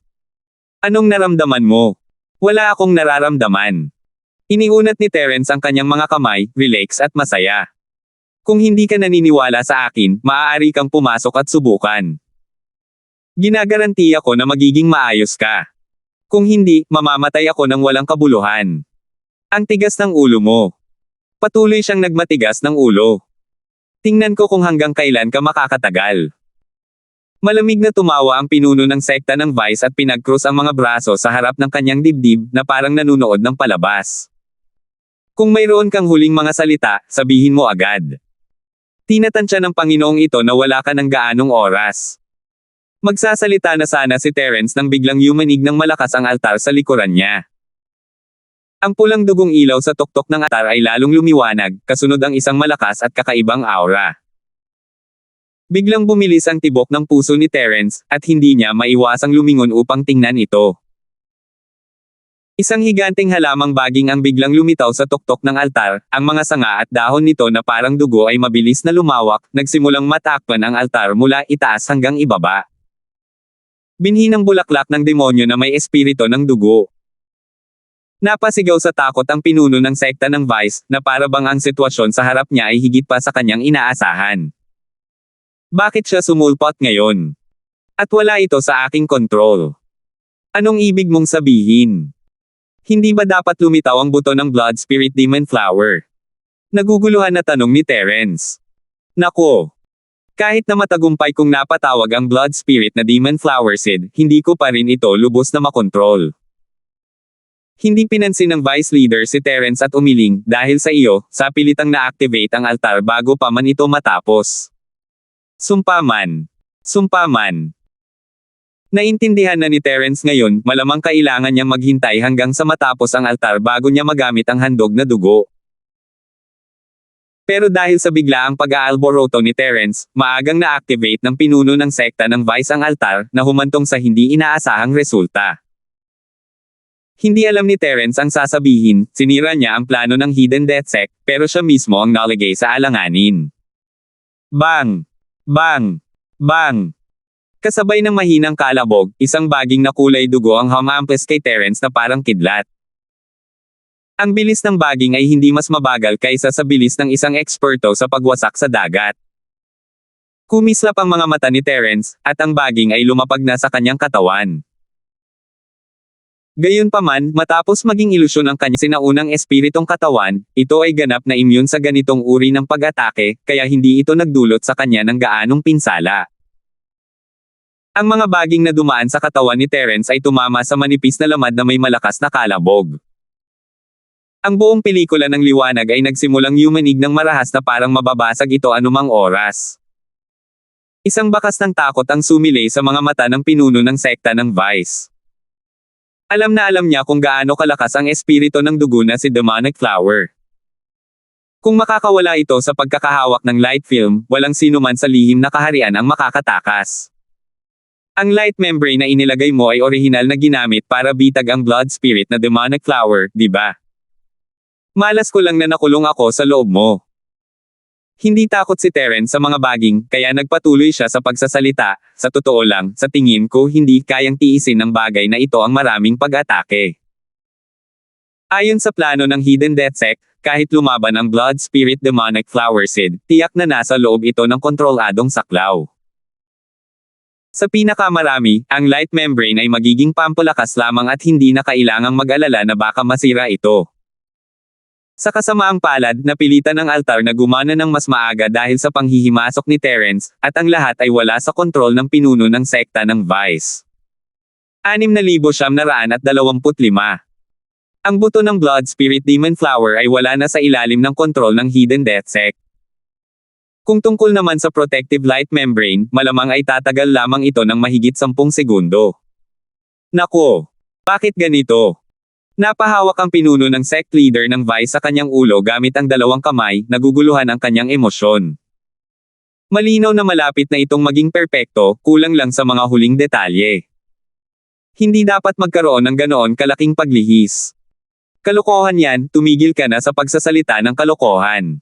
Anong naramdaman mo? Wala akong nararamdaman. Iniunat ni Terence ang kanyang mga kamay, relax at masaya. Kung hindi ka naniniwala sa akin, maaari kang pumasok at subukan. Ginagarantiya ko na magiging maayos ka. Kung hindi, mamamatay ako ng walang kabuluhan. Ang tigas ng ulo mo. Patuloy siyang nagmatigas ng ulo. Tingnan ko kung hanggang kailan ka makakatagal. Malamig na tumawa ang pinuno ng sekta ng Vice at pinagkrus ang mga braso sa harap ng kanyang dibdib na parang nanunood ng palabas. Kung mayroon kang huling mga salita, sabihin mo agad. Tinatansya ng Panginoong ito na wala ka ng gaanong oras. Magsasalita na sana si Terence nang biglang yumanig ng malakas ang altar sa likuran niya. Ang pulang dugong ilaw sa tuktok ng altar ay lalong lumiwanag, kasunod ang isang malakas at kakaibang aura. Biglang bumilis ang tibok ng puso ni Terence, at hindi niya maiwasang lumingon upang tingnan ito. Isang higanteng halamang baging ang biglang lumitaw sa tuktok ng altar, ang mga sanga at dahon nito na parang dugo ay mabilis na lumawak, nagsimulang matakpan ang altar mula itaas hanggang ibaba. Binhi ng bulaklak ng demonyo na may espiritu ng dugo. Napasigaw sa takot ang pinuno ng sekta ng Vice, na para bang ang sitwasyon sa harap niya ay higit pa sa kanyang inaasahan. Bakit siya sumulpot ngayon? At wala ito sa aking kontrol. Anong ibig mong sabihin? Hindi ba dapat lumitaw ang buto ng Blood Spirit Demon Flower? Naguguluhan na tanong ni Terence. Nako! Kahit na matagumpay kong napatawag ang blood spirit na Demon Flower Seed, hindi ko pa rin ito lubos na makontrol. Hindi pinansin ng vice leader si Terence at umiling, dahil sa iyo, sa pilitang na-activate ang altar bago pa man ito matapos. Sumpaman. Sumpaman. Naintindihan na ni Terence ngayon, malamang kailangan niyang maghintay hanggang sa matapos ang altar bago niya magamit ang handog na dugo. Pero dahil sa biglaang pag-aalboroto ni Terence, maagang na-activate ng pinuno ng sekta ng Vice ang altar, na humantong sa hindi inaasahang resulta. Hindi alam ni Terence ang sasabihin, sinira niya ang plano ng Hidden Death Sect, pero siya mismo ang nalagay sa alanganin. Bang! Bang! Bang! Kasabay ng mahinang kalabog, isang baging na kulay dugo ang humampas kay Terence na parang kidlat. Ang bilis ng baging ay hindi mas mabagal kaysa sa bilis ng isang eksperto sa pagwasak sa dagat. Kumislap ang mga mata ni Terence, at ang baging ay lumapag na sa kanyang katawan. Gayunpaman, matapos maging ilusyon ang kanyang sinaunang espiritong katawan, ito ay ganap na immune sa ganitong uri ng pag-atake, kaya hindi ito nagdulot sa kanya ng gaanong pinsala. Ang mga baging na dumaan sa katawan ni Terence ay tumama sa manipis na lamad na may malakas na kalabog. Ang buong pelikula ng liwanag ay nagsimulang yumanig ng marahas na parang mababasag ito anumang oras. Isang bakas ng takot ang sumilay sa mga mata ng pinuno ng sekta ng Vice. Alam na alam niya kung gaano kalakas ang espiritu ng dugo na si Demonic Flower. Kung makakawala ito sa pagkakahawak ng light film, walang sino man sa lihim na kaharian ang makakatakas. Ang light membrane na inilagay mo ay orihinal na ginamit para bitag ang blood spirit na Demonic Flower, di ba? Malas ko lang na nakulong ako sa loob mo. Hindi takot si Terence sa mga baging, kaya nagpatuloy siya sa pagsasalita. Sa totoo lang, sa tingin ko hindi kayang tiisin ng bagay na ito ang maraming pag-atake. Ayon sa plano ng Hidden Death Sect, kahit lumaban ang Blood Spirit Demonic Flower Seed, tiyak na nasa loob ito ng kontroladong saklaw. Sa pinakamarami, ang light membrane ay magiging pampalakas lamang at hindi na kailangang mag-alala na baka masira ito. Sa kasamaang palad, napilitan ng altar na gumana ng mas maaga dahil sa panghihimasok ni Terence, at ang lahat ay wala sa kontrol ng pinuno ng sekta ng Vice. 6,925. Ang buto ng Blood Spirit Demon Flower ay wala na sa ilalim ng kontrol ng Hidden Death Sect. Kung tungkol naman sa protective light membrane, malamang ay tatagal lamang ito ng mahigit 10 segundo. Nako! Bakit ganito? Napahawak ang pinuno ng sect leader ng Vice sa kanyang ulo gamit ang dalawang kamay, naguguluhan ang kanyang emosyon. Malinaw na malapit na itong maging perpekto, kulang lang sa mga huling detalye. Hindi dapat magkaroon ng ganoon kalaking paglihis. Kalokohan yan, tumigil ka na sa pagsasalita ng kalokohan.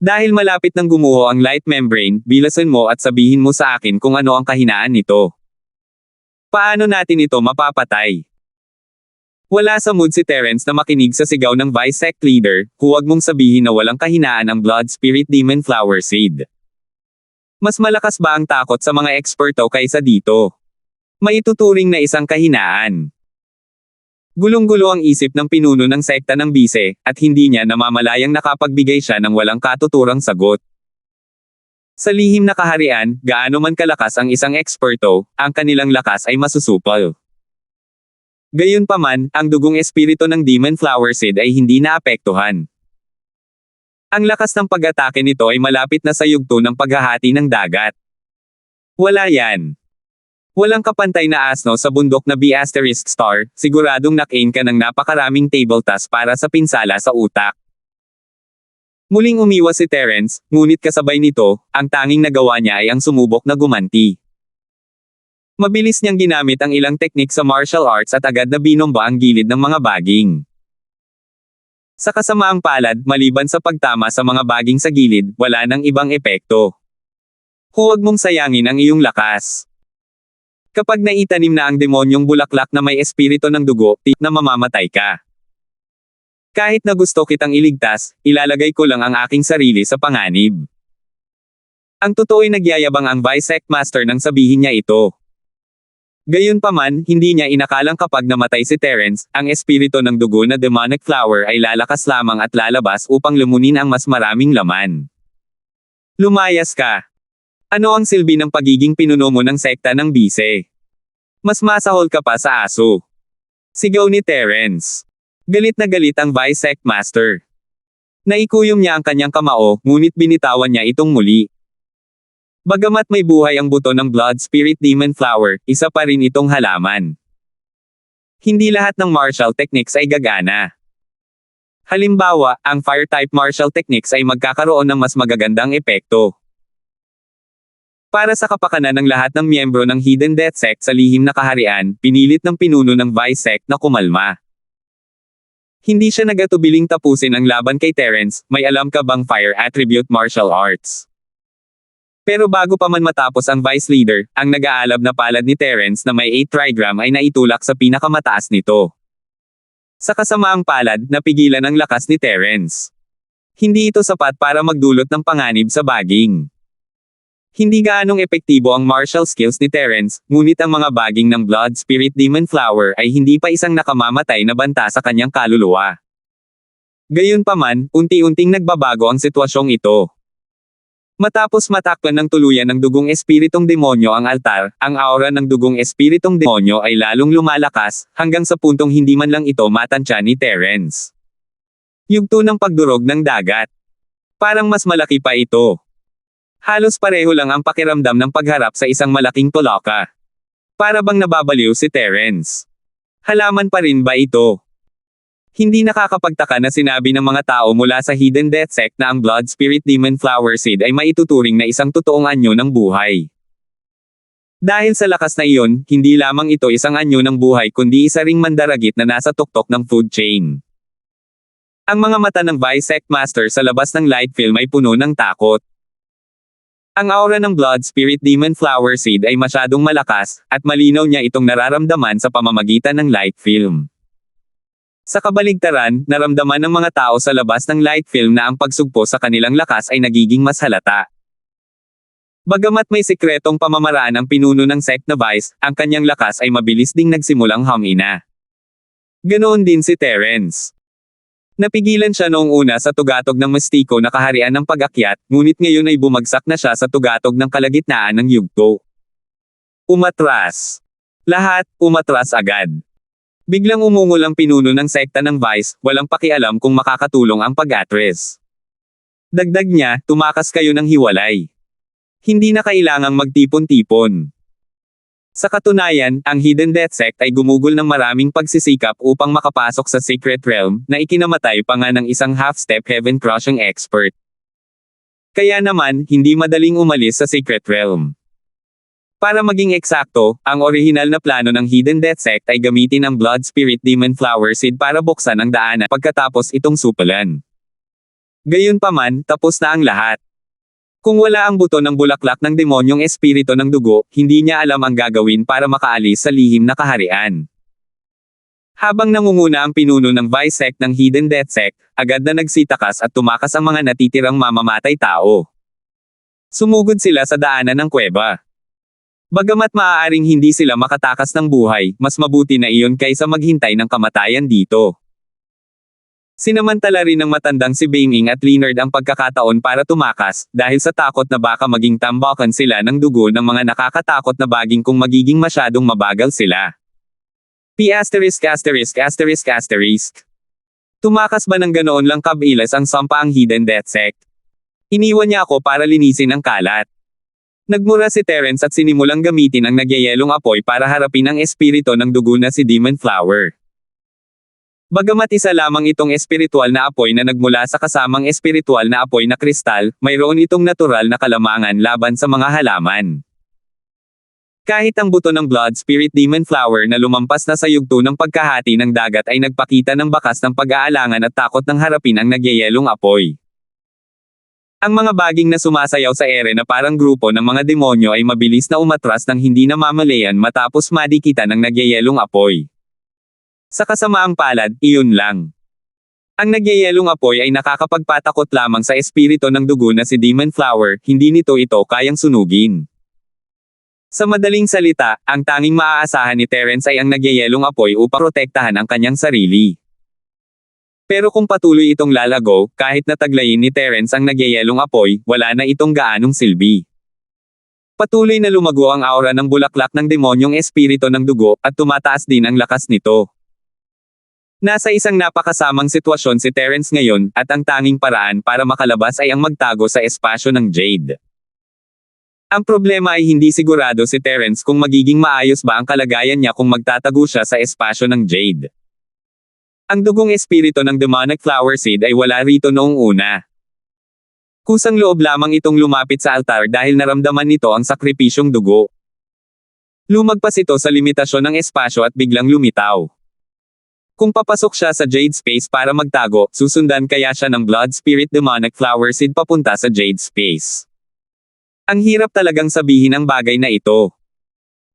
Dahil malapit nang gumuho ang light membrane, bilasan mo at sabihin mo sa akin kung ano ang kahinaan nito. Paano natin ito mapapatay? Wala sa mood si Terence na makinig sa sigaw ng Vice Sect Leader, huwag mong sabihin na walang kahinaan ang Blood Spirit Demon Flower Seed. Mas malakas ba ang takot sa mga eksperto kaysa dito? Maituturing na isang kahinaan. Gulong-gulo ang isip ng pinuno ng sekta ng Bise, at hindi niya namamalayang nakapagbigay siya ng walang katuturang sagot. Sa lihim na kaharian, gaano man kalakas ang isang eksperto, ang kanilang lakas ay masusupal. Gayunpaman, ang dugong espiritu ng Demon Flower Seed ay hindi naapektuhan. Ang lakas ng pag-atake nito ay malapit na sa yugto ng paghahati ng dagat. Wala yan. Walang kapantay na asno sa bundok na B*****, siguradong nakain ka ng napakaraming table task para sa pinsala sa utak. Muling umiwas si Terence, ngunit kasabay nito, ang tanging nagawa niya ay ang sumubok na gumanti. Mabilis niyang ginamit ang ilang teknik sa martial arts at agad na binomba ang gilid ng mga baging. Sa kasamaang palad, maliban sa pagtama sa mga baging sa gilid, wala nang ibang epekto. Huwag mong sayangin ang iyong lakas. Kapag naitanim na ang demonyong bulaklak na may espiritu ng dugo, na mamamatay ka. Kahit na gusto kitang iligtas, ilalagay ko lang ang aking sarili sa panganib. Ang totoo'y nagyayabang ang Vice Sect Master nang sabihin niya ito. Gayunpaman, hindi niya inakalang kapag namatay si Terence, ang espiritu ng dugo na demonic flower ay lalakas lamang at lalabas upang lumunin ang mas maraming laman. Lumayas ka! Ano ang silbi ng pagiging pinuno mo ng sekta ng bise? Mas masahol ka pa sa aso. Sigaw ni Terence. Galit na galit ang Vice Sect Master. Naikuyom niya ang kanyang kamao, ngunit binitawan niya itong muli. Bagamat may buhay ang buto ng Blood Spirit Demon Flower, isa pa rin itong halaman. Hindi lahat ng martial techniques ay gagana. Halimbawa, ang Fire-type martial techniques ay magkakaroon ng mas magagandang epekto. Para sa kapakanan ng lahat ng miyembro ng Hidden Death Sect sa lihim na kaharian, pinilit ng pinuno ng Vice Sect na kumalma. Hindi siya nagatubiling tapusin ang laban kay Terence, may alam ka bang Fire Attribute Martial Arts? Pero bago pa man matapos ang Vice Leader, ang nag-aalab na palad ni Terence na may 8 trigram ay naitulak sa pinakamataas nito. Sa kasamaang palad, napigilan ang lakas ni Terence. Hindi ito sapat para magdulot ng panganib sa baging. Hindi gaanong epektibo ang martial skills ni Terence, ngunit ang mga baging ng Blood Spirit Demon Flower ay hindi pa isang nakamamatay na banta sa kanyang kaluluwa. Gayunpaman, unti-unting nagbabago ang sitwasyong ito. Matapos matakpan ng tuluyan ng dugong espiritong demonyo ang altar, ang aura ng dugong espiritong demonyo ay lalong lumalakas, hanggang sa puntong hindi man lang ito matansya ni Terence. Yugto ng pagdurog ng dagat. Parang mas malaki pa ito. Halos pareho lang ang pakiramdam ng pagharap sa isang malaking toloka. Para bang nababaliw si Terence. Halaman pa rin ba ito? Hindi nakakapagtaka na sinabi ng mga tao mula sa Hidden Death Sect na ang Blood Spirit Demon Flower Seed ay maituturing na isang totoong anyo ng buhay. Dahil sa lakas na iyon, hindi lamang ito isang anyo ng buhay kundi isa ring mandaragit na nasa tuktok ng food chain. Ang mga mata ng Vice Sect Master sa labas ng light film ay puno ng takot. Ang aura ng Blood Spirit Demon Flower Seed ay masyadong malakas, at malinaw niya itong nararamdaman sa pamamagitan ng light film. Sa kabaligtaran, naramdaman ng mga tao sa labas ng light film na ang pagsugpo sa kanilang lakas ay nagiging mas halata. Bagamat may sikretong pamamaraan ang pinuno ng sect na Vice, ang kanyang lakas ay mabilis ding nagsimulang humina. Ganoon din si Terence. Napigilan siya noong una sa tugatog ng mistiko na kaharian ng pag-akyat, ngunit ngayon ay bumagsak na siya sa tugatog ng kalagitnaan ng yugto. Umatras. Lahat, umatras agad. Biglang umungol ang pinuno ng sekta ng Vice, walang pakialam kung makakatulong ang pag-atres. Dagdag niya, tumakas kayo ng hiwalay. Hindi na kailangang magtipon-tipon. Sa katunayan, ang Hidden Death Sect ay gumugol ng maraming pagsisikap upang makapasok sa Secret Realm, na ikinamatay pa nga ng isang half-step heaven-crushing expert. Kaya naman, hindi madaling umalis sa Secret Realm. Para maging eksakto, ang orihinal na plano ng Hidden Death Sect ay gamitin ang Blood Spirit Demon Flower Seed para buksan ang daanan pagkatapos itong supalan. Gayunpaman, tapos na ang lahat. Kung wala ang buto ng bulaklak ng demonyong espiritu ng dugo, hindi niya alam ang gagawin para makaalis sa lihim na kaharian. Habang nangunguna ang pinuno ng Vice Sect ng Hidden Death Sect, agad na nagsitakas at tumakas ang mga natitirang mamamatay tao. Sumugod sila sa daanan ng kuweba. Bagamat maaaring hindi sila makatakas ng buhay, mas mabuti na iyon kaysa maghintay ng kamatayan dito. Sinamantala rin ng matandang si Baiming at Leonard ang pagkakataon para tumakas, dahil sa takot na baka maging tambakan sila ng dugo ng mga nakakatakot na baging kung magiging masyadong mabagal sila. P********. Tumakas ba ng ganoon lang kabilas ang sampa ang Hidden Death Sect? Iniwan niya ako para linisin ang kalat. Nagmura si Terence at sinimulang gamitin ang nagyayelong apoy para harapin ang espiritu ng dugo na si Demon Flower. Bagamat isa lamang itong espiritual na apoy na nagmula sa kasamang espiritual na apoy na kristal, mayroon itong natural na kalamangan laban sa mga halaman. Kahit ang buto ng Blood Spirit Demon Flower na lumampas na sa yugto ng pagkahati ng dagat ay nagpakita ng bakas ng pag-aalangan at takot ng harapin ang nagyayelong apoy. Ang mga baging na sumasayaw sa ere na parang grupo ng mga demonyo ay mabilis na umatras ng hindi namamalayan matapos madikitan ng nagyayelong apoy. Sa kasamaang palad, iyon lang. Ang nagyayelong apoy ay nakakapagpatakot lamang sa espiritu ng dugo na si Demon Flower, hindi nito ito kayang sunugin. Sa madaling salita, ang tanging maaasahan ni Terence ay ang nagyayelong apoy upang protektahan ang kanyang sarili. Pero kung patuloy itong lalago, kahit nataglayin ni Terence ang nagyayelong apoy, wala na itong gaanong silbi. Patuloy na lumago ang aura ng bulaklak ng demonyong espiritu ng dugo, at tumataas din ang lakas nito. Nasa isang napakasamang sitwasyon si Terence ngayon, at ang tanging paraan para makalabas ay ang magtago sa espasyo ng Jade. Ang problema ay hindi sigurado si Terence kung magiging maayos ba ang kalagayan niya kung magtatago siya sa espasyo ng Jade. Ang dugong espiritu ng demonic flower seed ay wala rito noong una. Kusang loob lamang itong lumapit sa altar dahil naramdaman nito ang sakripisyong dugo. Lumagpas ito sa limitasyon ng espasyo at biglang lumitaw. Kung papasok siya sa Jade Space para magtago, susundan kaya siya ng Blood Spirit Demonic Flower Seed papunta sa Jade Space. Ang hirap talagang sabihin ang bagay na ito.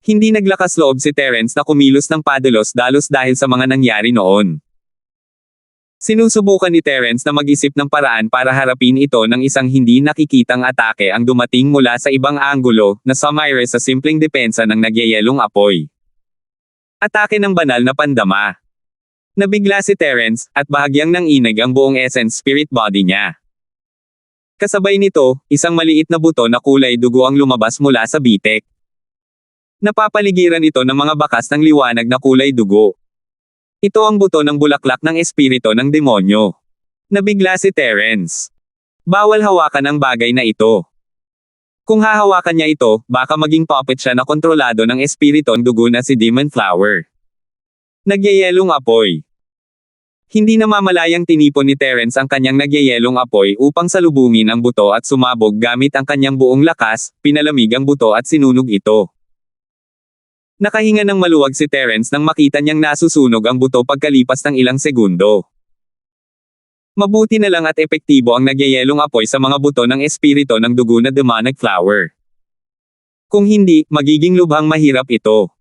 Hindi naglakas loob si Terence na kumilos ng padalos-dalos dahil sa mga nangyari noon. Sinusubukan ni Terence na mag-isip ng paraan para harapin ito ng isang hindi nakikitang atake ang dumating mula sa ibang anggulo, na sumire sa simpleng depensa ng nagyayelong apoy. Atake ng banal na pandama. Nabigla si Terence, at bahagyang nanginig ang buong essence spirit body niya. Kasabay nito, isang maliit na buto na kulay dugo ang lumabas mula sa bitek. Napapaligiran ito ng mga bakas ng liwanag na kulay dugo. Ito ang buto ng bulaklak ng espiritu ng demonyo. Nabigla si Terence. Bawal hawakan ang bagay na ito. Kung hahawakan niya ito, baka maging puppet siya na kontrolado ng espiritu ng dugo na si Demon Flower. Nagyayelong apoy. Hindi namamalayang tinipon ni Terence ang kanyang nagyayelong apoy upang salubungin ang buto at sumabog gamit ang kanyang buong lakas, pinalamig ang buto at sinunog ito. Nakahinga ng maluwag si Terence nang makita niyang nasusunog ang buto pagkalipas ng ilang segundo. Mabuti na lang at epektibo ang nagyayelong apoy sa mga buto ng espiritu ng dugo na demonic flower. Kung hindi, magiging lubhang mahirap ito.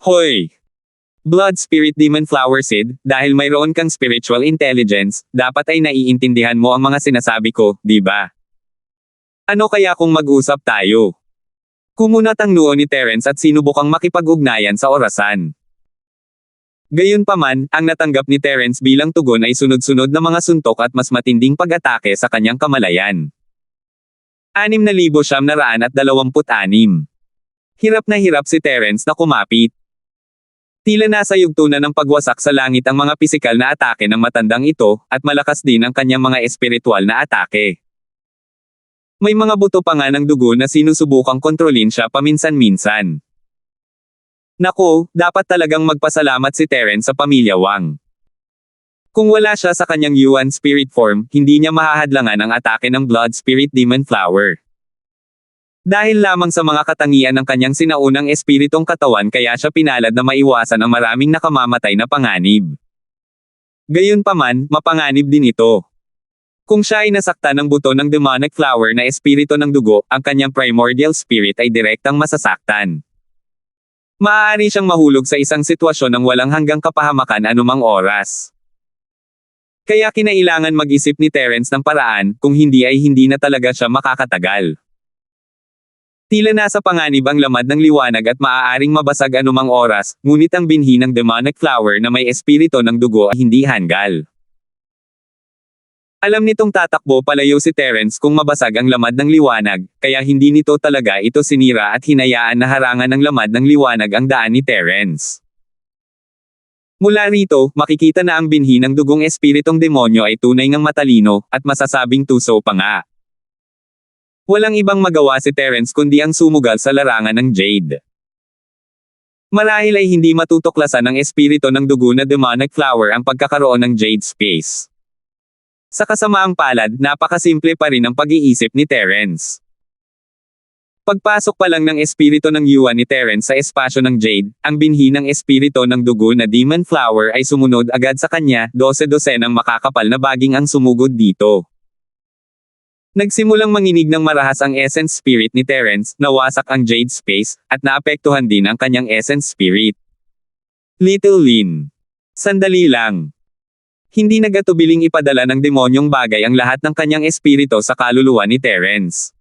Hoy! Blood Spirit Demon Flower Seed, dahil mayroon kang spiritual intelligence, dapat ay naiintindihan mo ang mga sinasabi ko, di ba? Ano kaya kung mag-usap tayo? Kumunat ang noo ni Terence at sinubukang makipag-ugnayan sa orasan. Gayunpaman, ang natanggap ni Terence bilang tugon ay sunod-sunod na mga suntok at mas matinding pag-atake sa kanyang kamalayan. 6,926. Hirap na hirap si Terence na kumapit. Tila nasa yugto na ng pagwasak sa langit ang mga pisikal na atake ng matandang ito, at malakas din ang kanyang mga espiritual na atake. May mga buto pa nga ng dugo na sinusubukang kontrolin siya paminsan-minsan. Nako, dapat talagang magpasalamat si Terence sa pamilya Wang. Kung wala siya sa kanyang Yuan spirit form, hindi niya mahahadlangan ang atake ng Blood Spirit Demon Flower. Dahil lamang sa mga katangian ng kanyang sinaunang espiritong katawan kaya siya pinalad na maiwasan ang maraming nakamamatay na panganib. Gayunpaman, mapanganib din ito. Kung siya ay nasaktan ng buto ng demonic flower na espiritu ng dugo, ang kanyang primordial spirit ay direktang masasaktan. Maaari siyang mahulog sa isang sitwasyon ng walang hanggang kapahamakan anumang oras. Kaya kinailangan mag-isip ni Terence ng paraan, kung hindi ay hindi na talaga siya makakatagal. Tila nasa panganib ang lamad ng liwanag at maaaring mabasag anumang oras, ngunit ang binhi ng demonic flower na may espiritu ng dugo ay hindi hanggal. Alam nitong tatakbo palayo si Terence kung mabasag ang lamad ng liwanag, kaya hindi nito talaga ito sinira at hinayaan na harangan ng lamad ng liwanag ang daan ni Terence. Mula rito, makikita na ang binhi ng dugong espiritong demonyo ay tunay ngang matalino, at masasabing tuso pa nga. Walang ibang magawa si Terence kundi ang sumugal sa larangan ng Jade. Marahil ay hindi matutuklasan ng espiritu ng dugo na demonic flower ang pagkakaroon ng Jade Space. Sa kasamaang palad, napakasimple pa rin ang pag-iisip ni Terence. Pagpasok pa lang ng espiritu ng Yuan ni Terence sa espasyo ng Jade, ang binhi ng espiritu ng dugo na demon flower ay sumunod agad sa kanya, 12-dosenang makakapal na baging ang sumugod dito. Nagsimulang manginig ng marahas ang essence spirit ni Terence, nawasak ang Jade Space, at naapektuhan din ang kanyang essence spirit. Little Lin. Sandali lang. Hindi nagatubiling ipadala ng demonyong bagay ang lahat ng kanyang espiritu sa kaluluwa ni Terence.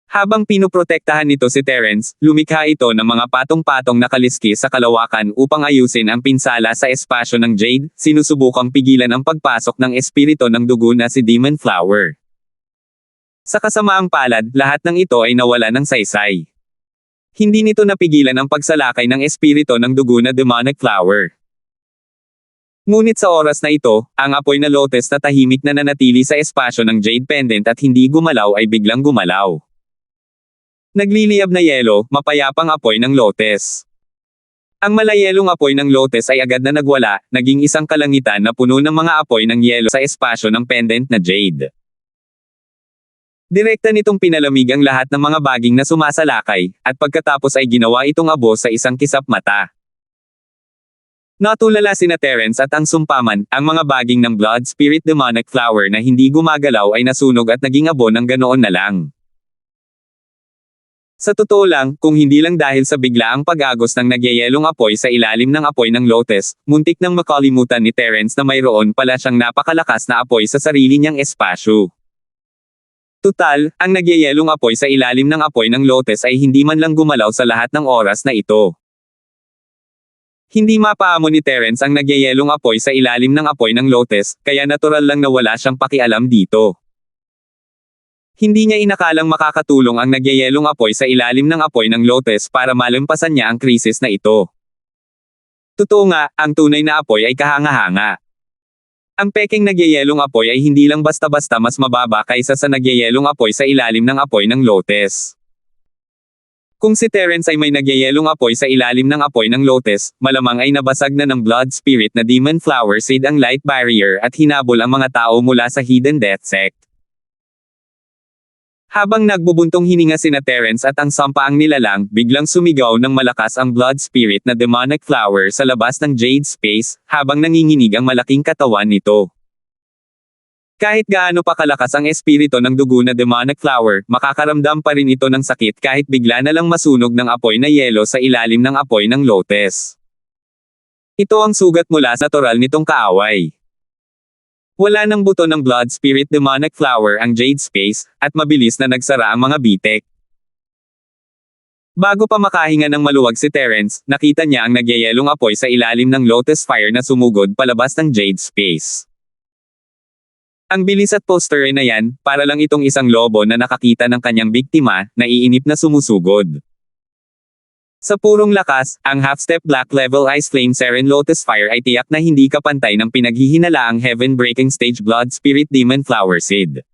Habang pinoprotektahan nito si Terence, lumikha ito ng mga patong-patong na kaliskis sa kalawakan upang ayusin ang pinsala sa espasyo ng Jade, sinusubukang pigilan ang pagpasok ng espiritu ng dugo na si Demon Flower. Sa kasamaang palad, lahat ng ito ay nawala ng saysay. Hindi nito napigilan ang pagsalakay ng espiritu ng dugo na Demonic Flower. Ngunit sa oras na ito, ang apoy na lotus na tahimik na nanatili sa espasyo ng Jade Pendant at hindi gumalaw ay biglang gumalaw. Nagliliyab na yelo, mapayapang apoy ng lotus. Ang malayelong apoy ng lotus ay agad na nagwala, naging isang kalangitan na puno ng mga apoy ng yelo sa espasyo ng pendant na Jade. Direkta nitong pinalamig ang lahat ng mga baging na sumasalakay, at pagkatapos ay ginawa itong abo sa isang kisap mata. Natulala sina Terence at ang sumpaman, ang mga baging ng Blood Spirit Demonic Flower na hindi gumagalaw ay nasunog at naging abo ng ganoon na lang. Sa totoo lang, kung hindi lang dahil sa biglaang pag-agos ng nagyayelong apoy sa ilalim ng apoy ng lotus, muntik nang makalimutan ni Terence na mayroon pala siyang napakalakas na apoy sa sarili niyang espasyo. Tutal, ang nagyayelong apoy sa ilalim ng apoy ng lotus ay hindi man lang gumalaw sa lahat ng oras na ito. Hindi mapaamo ni Terence ang nagyayelong apoy sa ilalim ng apoy ng lotus, kaya natural lang na wala siyang pakialam dito. Hindi niya inakalang makakatulong ang nagyayelong apoy sa ilalim ng apoy ng lotus para malampasan niya ang krisis na ito. Totoo nga, ang tunay na apoy ay kahanga-hanga. Ang peking nagyayelong apoy ay hindi lang basta-basta mas mababa kaysa sa nagyayelong apoy sa ilalim ng apoy ng lotus. Kung si Terence ay may nagyayelong apoy sa ilalim ng apoy ng lotus, malamang ay nabasag na ng Blood Spirit na Demon Flower Seed ang light barrier at hinabol ang mga tao mula sa Hidden Death Sect. Habang nagbubuntong hininga sina Terence at ang sampaang nilalang, biglang sumigaw ng malakas ang Blood Spirit na Demonic Flower sa labas ng Jade Space, habang nanginginig ang malaking katawan nito. Kahit gaano pa kalakas ang espiritu ng dugo na Demonic Flower, makakaramdam pa rin ito ng sakit kahit bigla na lang masunog ng apoy na yelo sa ilalim ng apoy ng lotus. Ito ang sugat mula sa toral nitong kaaway. Wala ng buto ng Blood Spirit Demonic Flower ang Jade Space, at mabilis na nagsara ang mga bitek. Bago pa makahinga ng maluwag si Terence, nakita niya ang nagyayelong apoy sa ilalim ng Lotus Fire na sumugod palabas ng Jade Space. Ang bilis at poster na yan, para lang itong isang lobo na nakakita ng kanyang biktima, naiinip na sumusugod. Sa purong lakas, ang half-step Black Level Ice Flame Seren Lotus Fire ay tiyak na hindi kapantay ng pinaghihinalaang Heaven-Breaking Stage Blood Spirit Demon Flower Seed.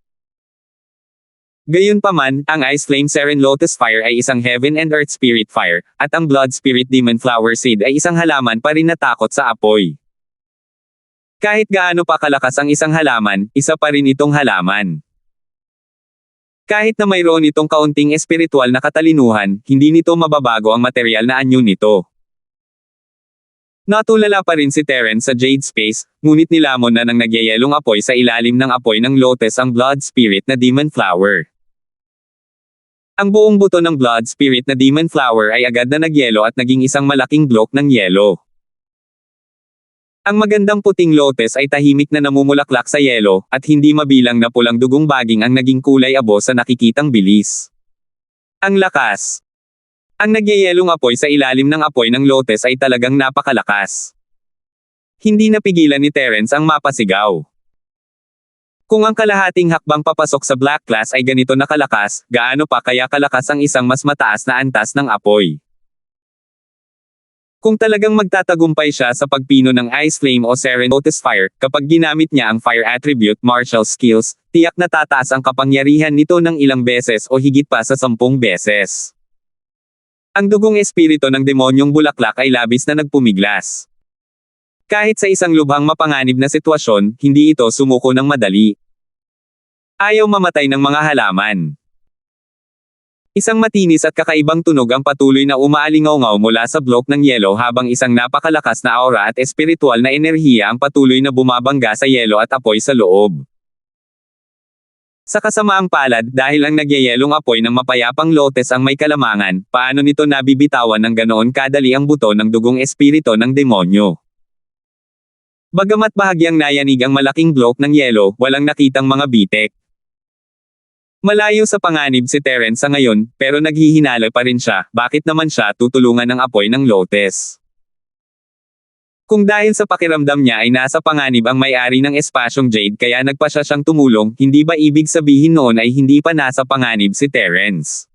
Gayunpaman, ang Ice Flame Seren Lotus Fire ay isang Heaven and Earth Spirit Fire, at ang Blood Spirit Demon Flower Seed ay isang halaman pa rin na takot sa apoy. Kahit gaano pa kalakas ang isang halaman, isa pa rin itong halaman. Kahit na mayroon itong kaunting espiritual na katalinuhan, hindi nito mababago ang material na anyo nito. Natulala pa rin si Terence sa Jade Space, ngunit nilamon na ng nagyayelong apoy sa ilalim ng apoy ng lotus ang Blood Spirit na Demon Flower. Ang buong buto ng Blood Spirit na Demon Flower ay agad na nagyelo at naging isang malaking blok ng yelo. Ang magandang puting lotus ay tahimik na namumulaklak sa yelo, at hindi mabilang na pulang dugong baging ang naging kulay abo sa nakikitang bilis. Ang lakas. Ang nagyayelong apoy sa ilalim ng apoy ng lotus ay talagang napakalakas. Hindi napigilan ni Terence ang mapasigaw. Kung ang kalahating hakbang papasok sa Black Class ay ganito na kalakas, gaano pa kaya kalakas ang isang mas mataas na antas ng apoy? Kung talagang magtatagumpay siya sa pagpino ng Ice Flame o Seren Lotus Fire, kapag ginamit niya ang Fire Attribute Martial Skills, tiyak na tataas ang kapangyarihan nito ng ilang beses o higit pa sa 10 beses. Ang dugong espiritu ng demonyong bulaklak ay labis na nagpumiglas. Kahit sa isang lubhang mapanganib na sitwasyon, hindi ito sumuko ng madali. Ayaw mamatay ng mga halaman. Isang matinis at kakaibang tunog ang patuloy na umaalingaw-ngaw mula sa blok ng yelo habang isang napakalakas na aura at espiritual na enerhiya ang patuloy na bumabangga sa yelo at apoy sa loob. Sa kasamaang palad, dahil ang nagyayelong apoy ng mapayapang lotus ang may kalamangan, paano nito nabibitawan ng ganoon kadali ang buto ng dugong espiritu ng demonyo? Bagamat bahagyang nayanig ang malaking blok ng yelo, walang nakitang mga bitek. Malayo sa panganib si Terence sa ngayon, pero naghihinala pa rin siya, bakit naman siya tutulungan ng apoy ng Lotus? Kung dahil sa pakiramdam niya ay nasa panganib ang may-ari ng espasyong Jade kaya nagpa siya siyang tumulong, hindi ba ibig sabihin noon ay hindi pa nasa panganib si Terence?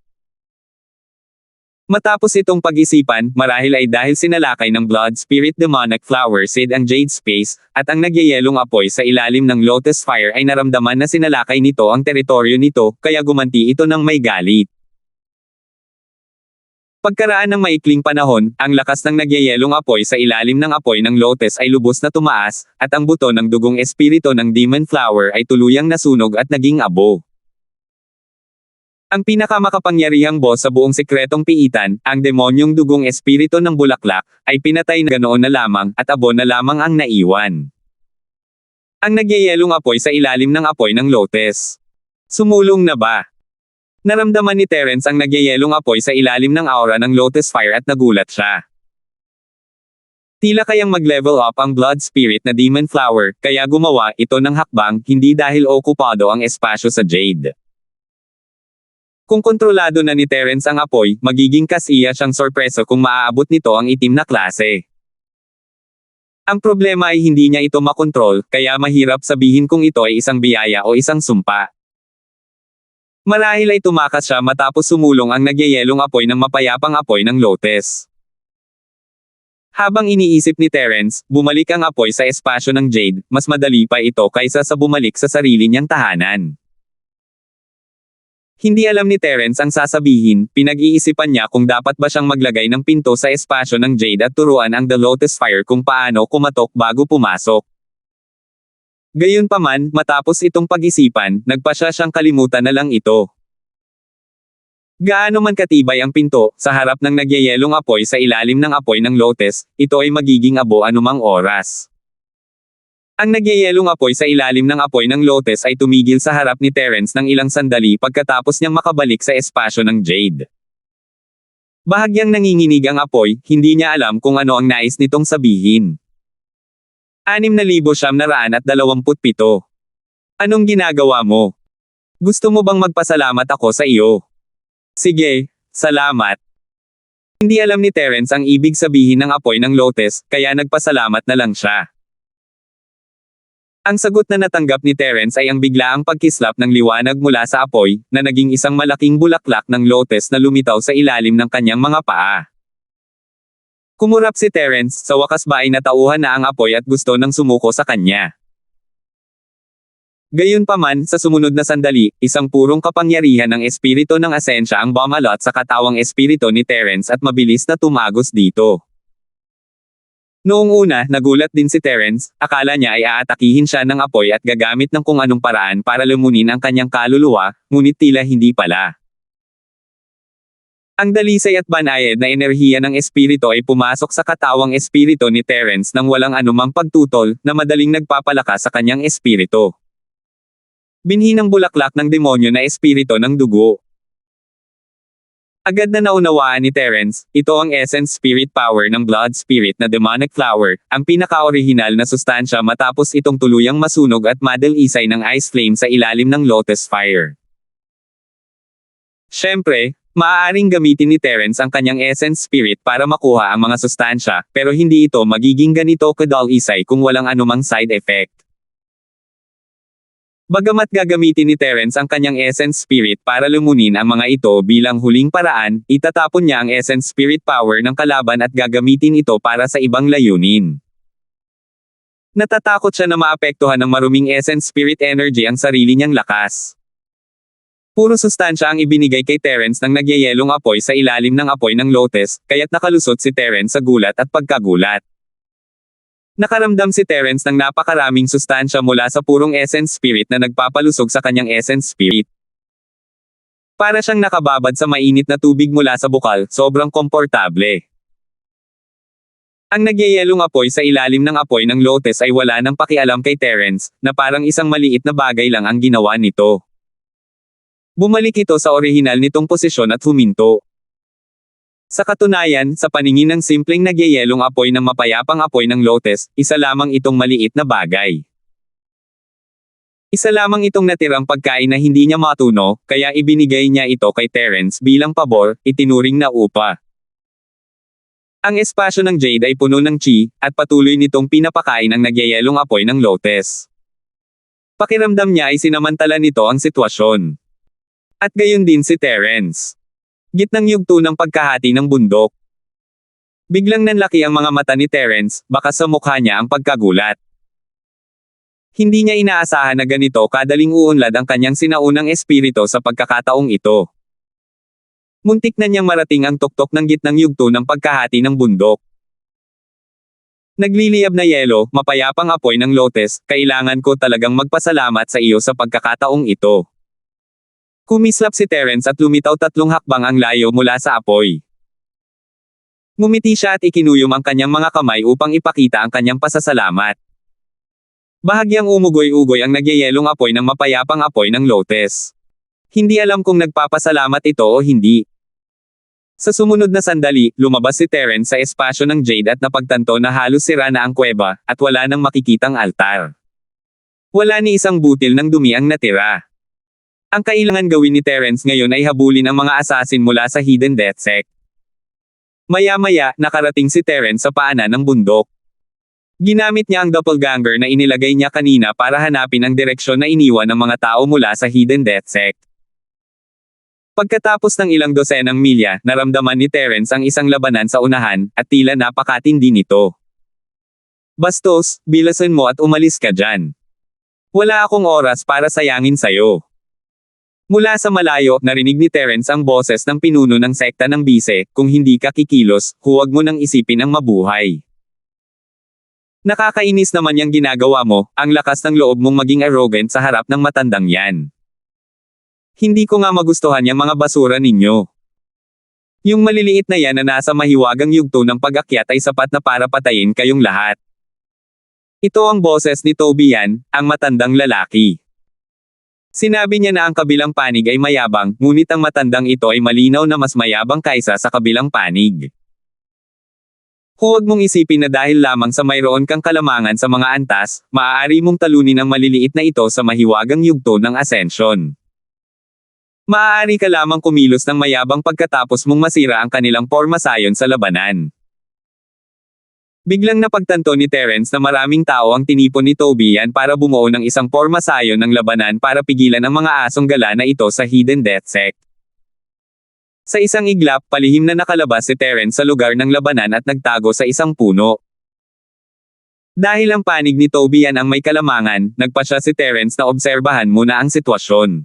Matapos itong pag-isipan, marahil ay dahil sinalakay ng Blood Spirit Demonic Flower Seed ang Jade Space, at ang nagyayelong apoy sa ilalim ng Lotus Fire ay naramdaman na sinalakay nito ang teritoryo nito, kaya gumanti ito ng may galit. Pagkaraan ng maikling panahon, ang lakas ng nagyayelong apoy sa ilalim ng apoy ng Lotus ay lubos na tumaas, at ang buto ng dugong espiritu ng Demon Flower ay tuluyang nasunog at naging abo. Ang pinakamakapangyarihang boss sa buong sikretong piitan, ang demonyong dugong espiritu ng bulaklak, ay pinatay na ganoon na lamang, at abo na lamang ang naiwan. Ang nagyayelong apoy sa ilalim ng apoy ng Lotus. Sumulong na ba? Naramdaman ni Terence ang nagyayelong apoy sa ilalim ng aura ng Lotus Fire at nagulat siya. Tila kayang mag-level up ang Blood Spirit na Demon Flower, kaya gumawa ito ng hakbang, hindi dahil okupado ang espasyo sa Jade. Kung kontrolado na ni Terence ang apoy, magiging kasiya siyang sorpreso kung maaabot nito ang itim na klase. Ang problema ay hindi niya ito makontrol, kaya mahirap sabihin kung ito ay isang biyaya o isang sumpa. Marahil ay tumakas siya matapos sumulong ang nagyayelong apoy ng mapayapang apoy ng Lotus. Habang iniisip ni Terence, bumalik ang apoy sa espasyo ng Jade, mas madali pa ito kaysa sa bumalik sa sarili niyang tahanan. Hindi alam ni Terence ang sasabihin, pinag-iisipan niya kung dapat ba siyang maglagay ng pinto sa espasyo ng Jade at turuan ang The Lotus Fire kung paano kumatok bago pumasok. Gayunpaman, matapos itong pag-isipan, nagpa siya siyang kalimutan na lang ito. Gaano man katibay ang pinto, sa harap ng nagyayelong apoy sa ilalim ng apoy ng Lotus, ito ay magiging abo anumang oras. Ang nagyayelong apoy sa ilalim ng apoy ng Lotus ay tumigil sa harap ni Terence ng ilang sandali pagkatapos niyang makabalik sa espasyo ng Jade. Bahagyang nanginginig ang apoy, hindi niya alam kung ano ang nais nitong sabihin. 6,927. Anong ginagawa mo? Gusto mo bang magpasalamat ako sa iyo? Sige, salamat. Hindi alam ni Terence ang ibig sabihin ng apoy ng Lotus, kaya nagpasalamat na lang siya. Ang sagot na natanggap ni Terence ay ang biglaang pagkislap ng liwanag mula sa apoy, na naging isang malaking bulaklak ng Lotus na lumitaw sa ilalim ng kanyang mga paa. Kumurap si Terence, sa wakas ba ay natauhan na ang apoy at gusto nang sumuko sa kanya. Gayunpaman, sa sumunod na sandali, isang purong kapangyarihan ng espiritu ng Asensya ang bumalot sa katawang espiritu ni Terence at mabilis na tumagos dito. Noong una, nagulat din si Terence, akala niya ay aatakihin siya ng apoy at gagamit ng kung anong paraan para lumunin ang kanyang kaluluwa, ngunit tila hindi pala. Ang dalisay at banayad na enerhiya ng espiritu ay pumasok sa katawang espiritu ni Terence nang walang anumang pagtutol, na madaling nagpapalakas sa kanyang espiritu. Binhi ng bulaklak ng demonyo na espiritu ng dugo. Agad na naunawaan ni Terence, ito ang essence spirit power ng Blood Spirit na Demonic Flower, ang pinaka-orihinal na sustansya matapos itong tuluyang masunog at madalisay ng ice flame sa ilalim ng Lotus Fire. Siyempre, maaaring gamitin ni Terence ang kanyang essence spirit para makuha ang mga sustansya, pero hindi ito magiging ganito kadalisay kung walang anumang side effect. Bagamat gagamitin ni Terence ang kanyang essence spirit para lumunin ang mga ito bilang huling paraan, itatapon niya ang essence spirit power ng kalaban at gagamitin ito para sa ibang layunin. Natatakot siya na maapektuhan ng maruming essence spirit energy ang sarili niyang lakas. Puro sustansya ang ibinigay kay Terence ng nagyayelong apoy sa ilalim ng apoy ng Lotus, kaya't nakalusot si Terence sa gulat at pagkagulat. Nakaramdam si Terence ng napakaraming sustansya mula sa purong essence spirit na nagpapalusog sa kanyang essence spirit. Para siyang nakababad sa mainit na tubig mula sa bukal, sobrang komportable. Ang nagyayelong apoy sa ilalim ng apoy ng Lotus ay wala nang pakialam kay Terence, na parang isang maliit na bagay lang ang ginawa nito. Bumalik ito sa orihinal nitong posisyon at huminto. Sa katunayan, sa paningin ng simpleng nagyayelong apoy ng mapayapang apoy ng Lotus, isa lamang itong maliit na bagay. Isa lamang itong natirang pagkain na hindi niya matuno, kaya ibinigay niya ito kay Terence bilang pabor, itinuring na upa. Ang espasyo ng Jade ay puno ng chi, at patuloy nitong pinapakain ang nagyayelong apoy ng lotes. Pakiramdam niya ay sinamantala nito ang sitwasyon. At gayon din si Terence. Gitnang yugto ng pagkahati ng bundok. Biglang nanlaki ang mga mata ni Terence, baka sa mukha niya ang pagkagulat. Hindi niya inaasahan na ganito kadaling uunlad ang kanyang sinaunang espiritu sa pagkakataong ito. Muntik na niyang marating ang tuktok ng gitnang yugto ng pagkahati ng bundok. Nagliliyab na yelo, mapayapang apoy ng lotes, kailangan ko talagang magpasalamat sa iyo sa pagkakataong ito. Kumislap si Terence at lumitaw 3 hakbang ang layo mula sa apoy. Ngumiti siya at ikinuyom ang kanyang mga kamay upang ipakita ang kanyang pasasalamat. Bahagyang umugoy-ugoy ang nagyayelong apoy ng mapayapang apoy ng lotes. Hindi alam kung nagpapasalamat ito o hindi. Sa sumunod na sandali, lumabas si Terence sa espasyo ng Jade at napagtanto na halos sira na ang kuweba, at wala nang makikitang altar. Wala ni isang butil ng dumi ang natira. Ang kailangan gawin ni Terence ngayon ay habulin ang mga assassin mula sa Hidden Death Sect. Maya-maya, nakarating si Terence sa paanan ng bundok. Ginamit niya ang doppelganger na inilagay niya kanina para hanapin ang direksyon na iniwan ng mga tao mula sa Hidden Death Sect. Pagkatapos ng ilang dosenang milya, naramdaman ni Terence ang isang labanan sa unahan, at tila napakatindi nito. Bastos, bilasan mo at umalis ka dyan. Wala akong oras para sayangin sayo. Mula sa malayo, narinig ni Terence ang boses ng pinuno ng sekta ng bise, kung hindi ka kikilos, huwag mo nang isipin ang mabuhay. Nakakainis naman yung ginagawa mo, ang lakas ng loob mong maging arrogant sa harap ng matandang yan. Hindi ko nga magustuhan yung mga basura ninyo. Yung maliliit na yan na nasa mahiwagang yugto ng pag-akyat ay sapat na para patayin kayong lahat. Ito ang boses ni Toby yan, ang matandang lalaki. Sinabi niya na ang kabilang panig ay mayabang, ngunit ang matandang ito ay malinaw na mas mayabang kaysa sa kabilang panig. Huwag mong isipin na dahil lamang sa mayroon kang kalamangan sa mga antas, maaari mong talunin ang maliliit na ito sa mahiwagang yugto ng ascension. Maaari ka lamang kumilos ng mayabang pagkatapos mong masira ang kanilang pormasayon sa labanan. Biglang napagtanto ni Terence na maraming tao ang tinipon ni Toby yan para bumuo ng isang pormasayon ng labanan para pigilan ang mga asong gala na ito sa Hidden Death Sect. Sa isang iglap, palihim na nakalabas si Terence sa lugar ng labanan at nagtago sa isang puno. Dahil ang panig ni Toby yan ang may kalamangan, nagpasya si Terence na obserbahan muna ang sitwasyon.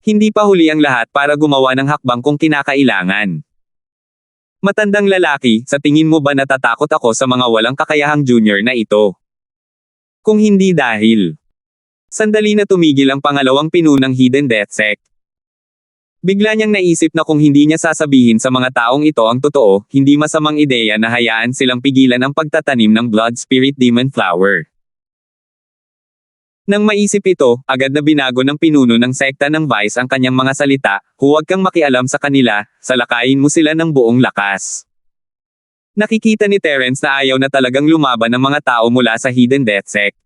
Hindi pa huli ang lahat para gumawa ng hakbang kung kinakailangan. Matandang lalaki, sa tingin mo ba natatakot ako sa mga walang kakayahang junior na ito? Kung hindi dahil. Sandali na tumigil ang pangalawang pinunang Hidden Death Sect. Bigla niyang naisip na kung hindi niya sasabihin sa mga taong ito ang totoo, hindi masamang ideya na hayaan silang pigilan ang pagtatanim ng Blood Spirit Demon Flower. Nang maisip ito, agad na binago ng pinuno ng sekta ng Vice ang kanyang mga salita, huwag kang makialam sa kanila, salakayin mo sila ng buong lakas. Nakikita ni Terence na ayaw na talagang lumaban ng mga tao mula sa Hidden Death Sect.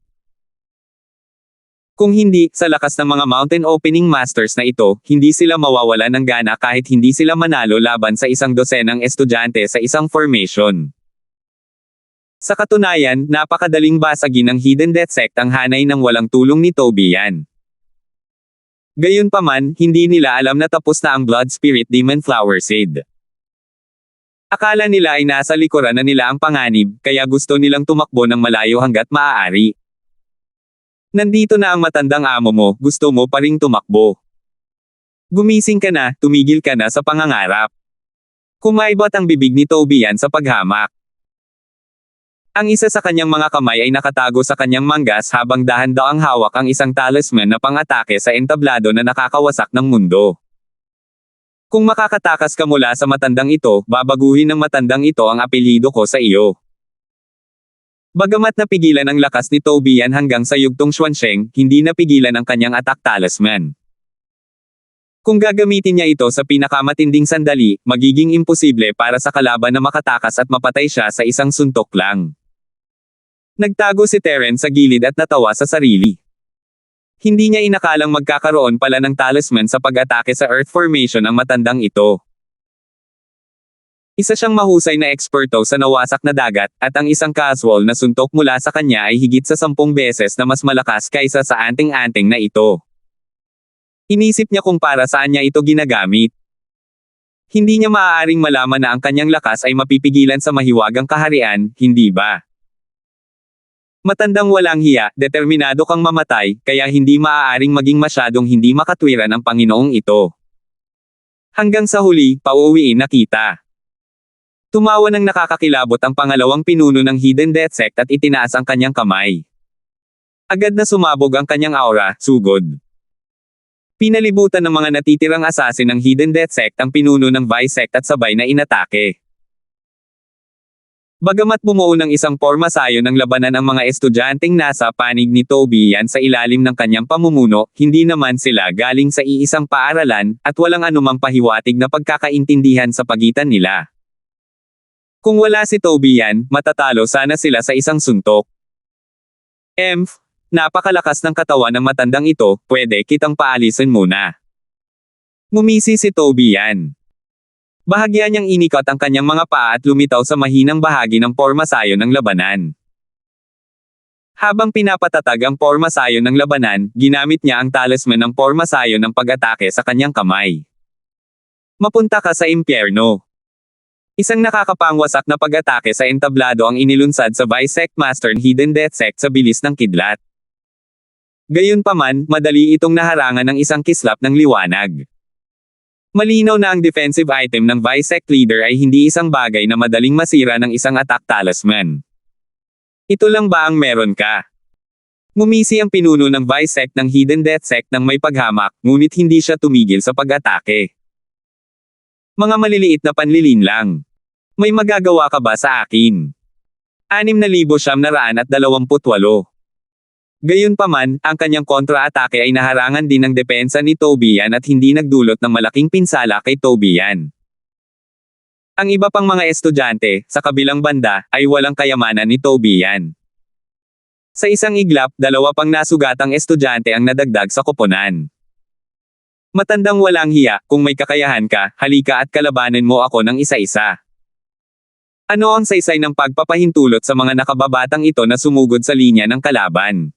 Kung hindi, sa lakas ng mga Mountain Opening Masters na ito, hindi sila mawawala ng gana kahit hindi sila manalo laban sa isang dosenang estudyante sa isang formation. Sa katunayan, napakadaling basagin ng Hidden Death Sect ang hanay ng walang tulong ni Toby yan. Gayunpaman, hindi nila alam na tapos na ang Blood Spirit Demon Flower Seed. Akala nila ay nasa likuran na nila ang panganib, kaya gusto nilang tumakbo ng malayo hanggat maaari. Nandito na ang matandang amo mo, gusto mo pa ring tumakbo. Gumising ka na, tumigil ka na sa pangangarap. Kumaibot ang bibig ni Toby yan sa paghamak. Ang isa sa kanyang mga kamay ay nakatago sa kanyang manggas habang dahan-daang hawak ang isang talisman na pang-atake sa entablado na nakakawasak ng mundo. Kung makakatakas ka mula sa matandang ito, babaguhin ng matandang ito ang apelyido ko sa iyo. Bagamat napigilan ang lakas ni Toby yan hanggang sa yugtong Xuansheng, hindi napigilan ang kanyang attack talisman. Kung gagamitin niya ito sa pinakamatinding sandali, magiging imposible para sa kalaban na makatakas at mapatay siya sa isang suntok lang. Nagtago si Terence sa gilid at natawa sa sarili. Hindi niya inakalang magkakaroon pala ng talisman sa pag-atake sa Earth Formation ang matandang ito. Isa siyang mahusay na eksperto sa nawasak na dagat, at ang isang casual na suntok mula sa kanya ay higit sa 10 beses na mas malakas kaysa sa anting-anting na ito. Inisip niya kung para saan niya ito ginagamit. Hindi niya maaaring malaman na ang kanyang lakas ay mapipigilan sa mahiwagang kaharian, hindi ba? Matandang walang hiya, determinado kang mamatay, kaya hindi maaaring maging masyadong hindi makatwiran ang Panginoong ito. Hanggang sa huli, pauuwiin na kita. Tumawa ng nakakakilabot ang pangalawang pinuno ng Hidden Death Sect at itinaas ang kanyang kamay. Agad na sumabog ang kanyang aura, sugod. Pinalibutan ng mga natitirang assassin ng Hidden Death Sect ang pinuno ng Vice Sect at sabay na inatake. Bagamat bumuo ng isang pormasayo ng labanan ang mga estudyanteng nasa panig ni Tobiyan sa ilalim ng kanyang pamumuno, hindi naman sila galing sa iisang paaralan, at walang anumang pahiwatig na pagkakaintindihan sa pagitan nila. Kung wala si Tobiyan, matatalo sana sila sa isang suntok. Napakalakas ng katawan ng matandang ito, pwede kitang paalisin muna. Ngumisi si Tobiyan. Bahagya niyang inikot ang kanyang mga paa at lumitaw sa mahinang bahagi ng pormasayo ng labanan. Habang pinapatatag ang pormasayo ng labanan, ginamit niya ang talisman ng pormasayo ng pag-atake sa kanyang kamay. Mapunta ka sa impyerno. Isang nakakapangwasak na pag-atake sa entablado ang inilunsad sa Vice Sect Master Hidden Death Sect sa bilis ng kidlat. Gayunpaman, madali itong naharangan ng isang kislap ng liwanag. Malinaw na ang defensive item ng Vice Sect Leader ay hindi isang bagay na madaling masira ng isang attack talisman. Ito lang ba ang meron ka? Ngumisi ang pinuno ng Vice Sect ng Hidden Death Sect nang may paghamak, ngunit hindi siya tumigil sa pag-atake. Mga maliliit na panlilin lang. May magagawa ka ba sa akin? 6,928. Gayunpaman, ang kanyang kontra-atake ay naharangan din ng depensa ni Tobiyan at hindi nagdulot ng malaking pinsala kay Tobiyan. Ang iba pang mga estudyante, sa kabilang banda, ay walang kayamanan ni Tobiyan. Sa isang iglap, 2 pang nasugatang estudyante ang nadagdag sa koponan. Matandang walang hiya, kung may kakayahan ka, halika at kalabanin mo ako ng isa-isa. Ano ang saysay ng pagpapahintulot sa mga nakababatang ito na sumugod sa linya ng kalaban?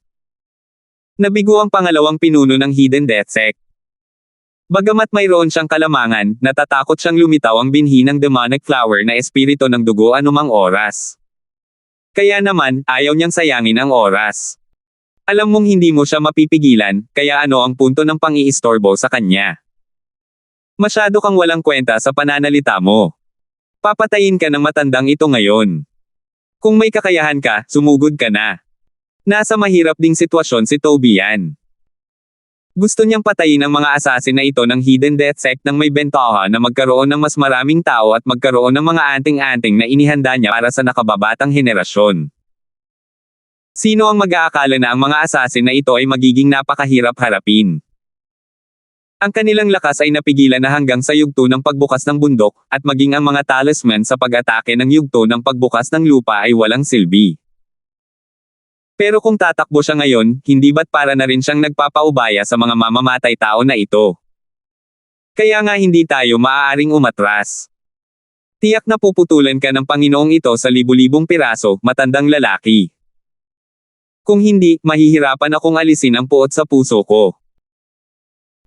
Nabigo ang pangalawang pinuno ng Hidden Death Sect. Bagamat mayroon siyang kalamangan, natatakot siyang lumitaw ang binhi ng demonic flower na espiritu ng dugo anumang oras. Kaya naman, ayaw niyang sayangin ang oras. Alam mong hindi mo siya mapipigilan, kaya ano ang punto ng pang-iistorbo sa kanya? Masyado kang walang kwenta sa pananalita mo. Papatayin ka ng matandang ito ngayon. Kung may kakayahan ka, sumugod ka na. Nasa mahirap ding sitwasyon si Tobiyan. Gusto niyang patayin ang mga assassin na ito ng Hidden Death Sect nang may bentaha na magkaroon ng mas maraming tao at magkaroon ng mga anting-anting na inihanda niya para sa nakababatang henerasyon. Sino ang mag-aakala na ang mga assassin na ito ay magiging napakahirap harapin? Ang kanilang lakas ay napigilan na hanggang sa yugto ng pagbukas ng bundok, at maging ang mga talisman sa pag-atake ng yugto ng pagbukas ng lupa ay walang silbi. Pero kung tatakbo siya ngayon, hindi ba't para na rin siyang nagpapaubaya sa mga mamamatay tao na ito? Kaya nga hindi tayo maaaring umatras. Tiyak na puputulan ka ng Panginoong ito sa libu-libong piraso, matandang lalaki. Kung hindi, mahihirapan akong alisin ang puot sa puso ko.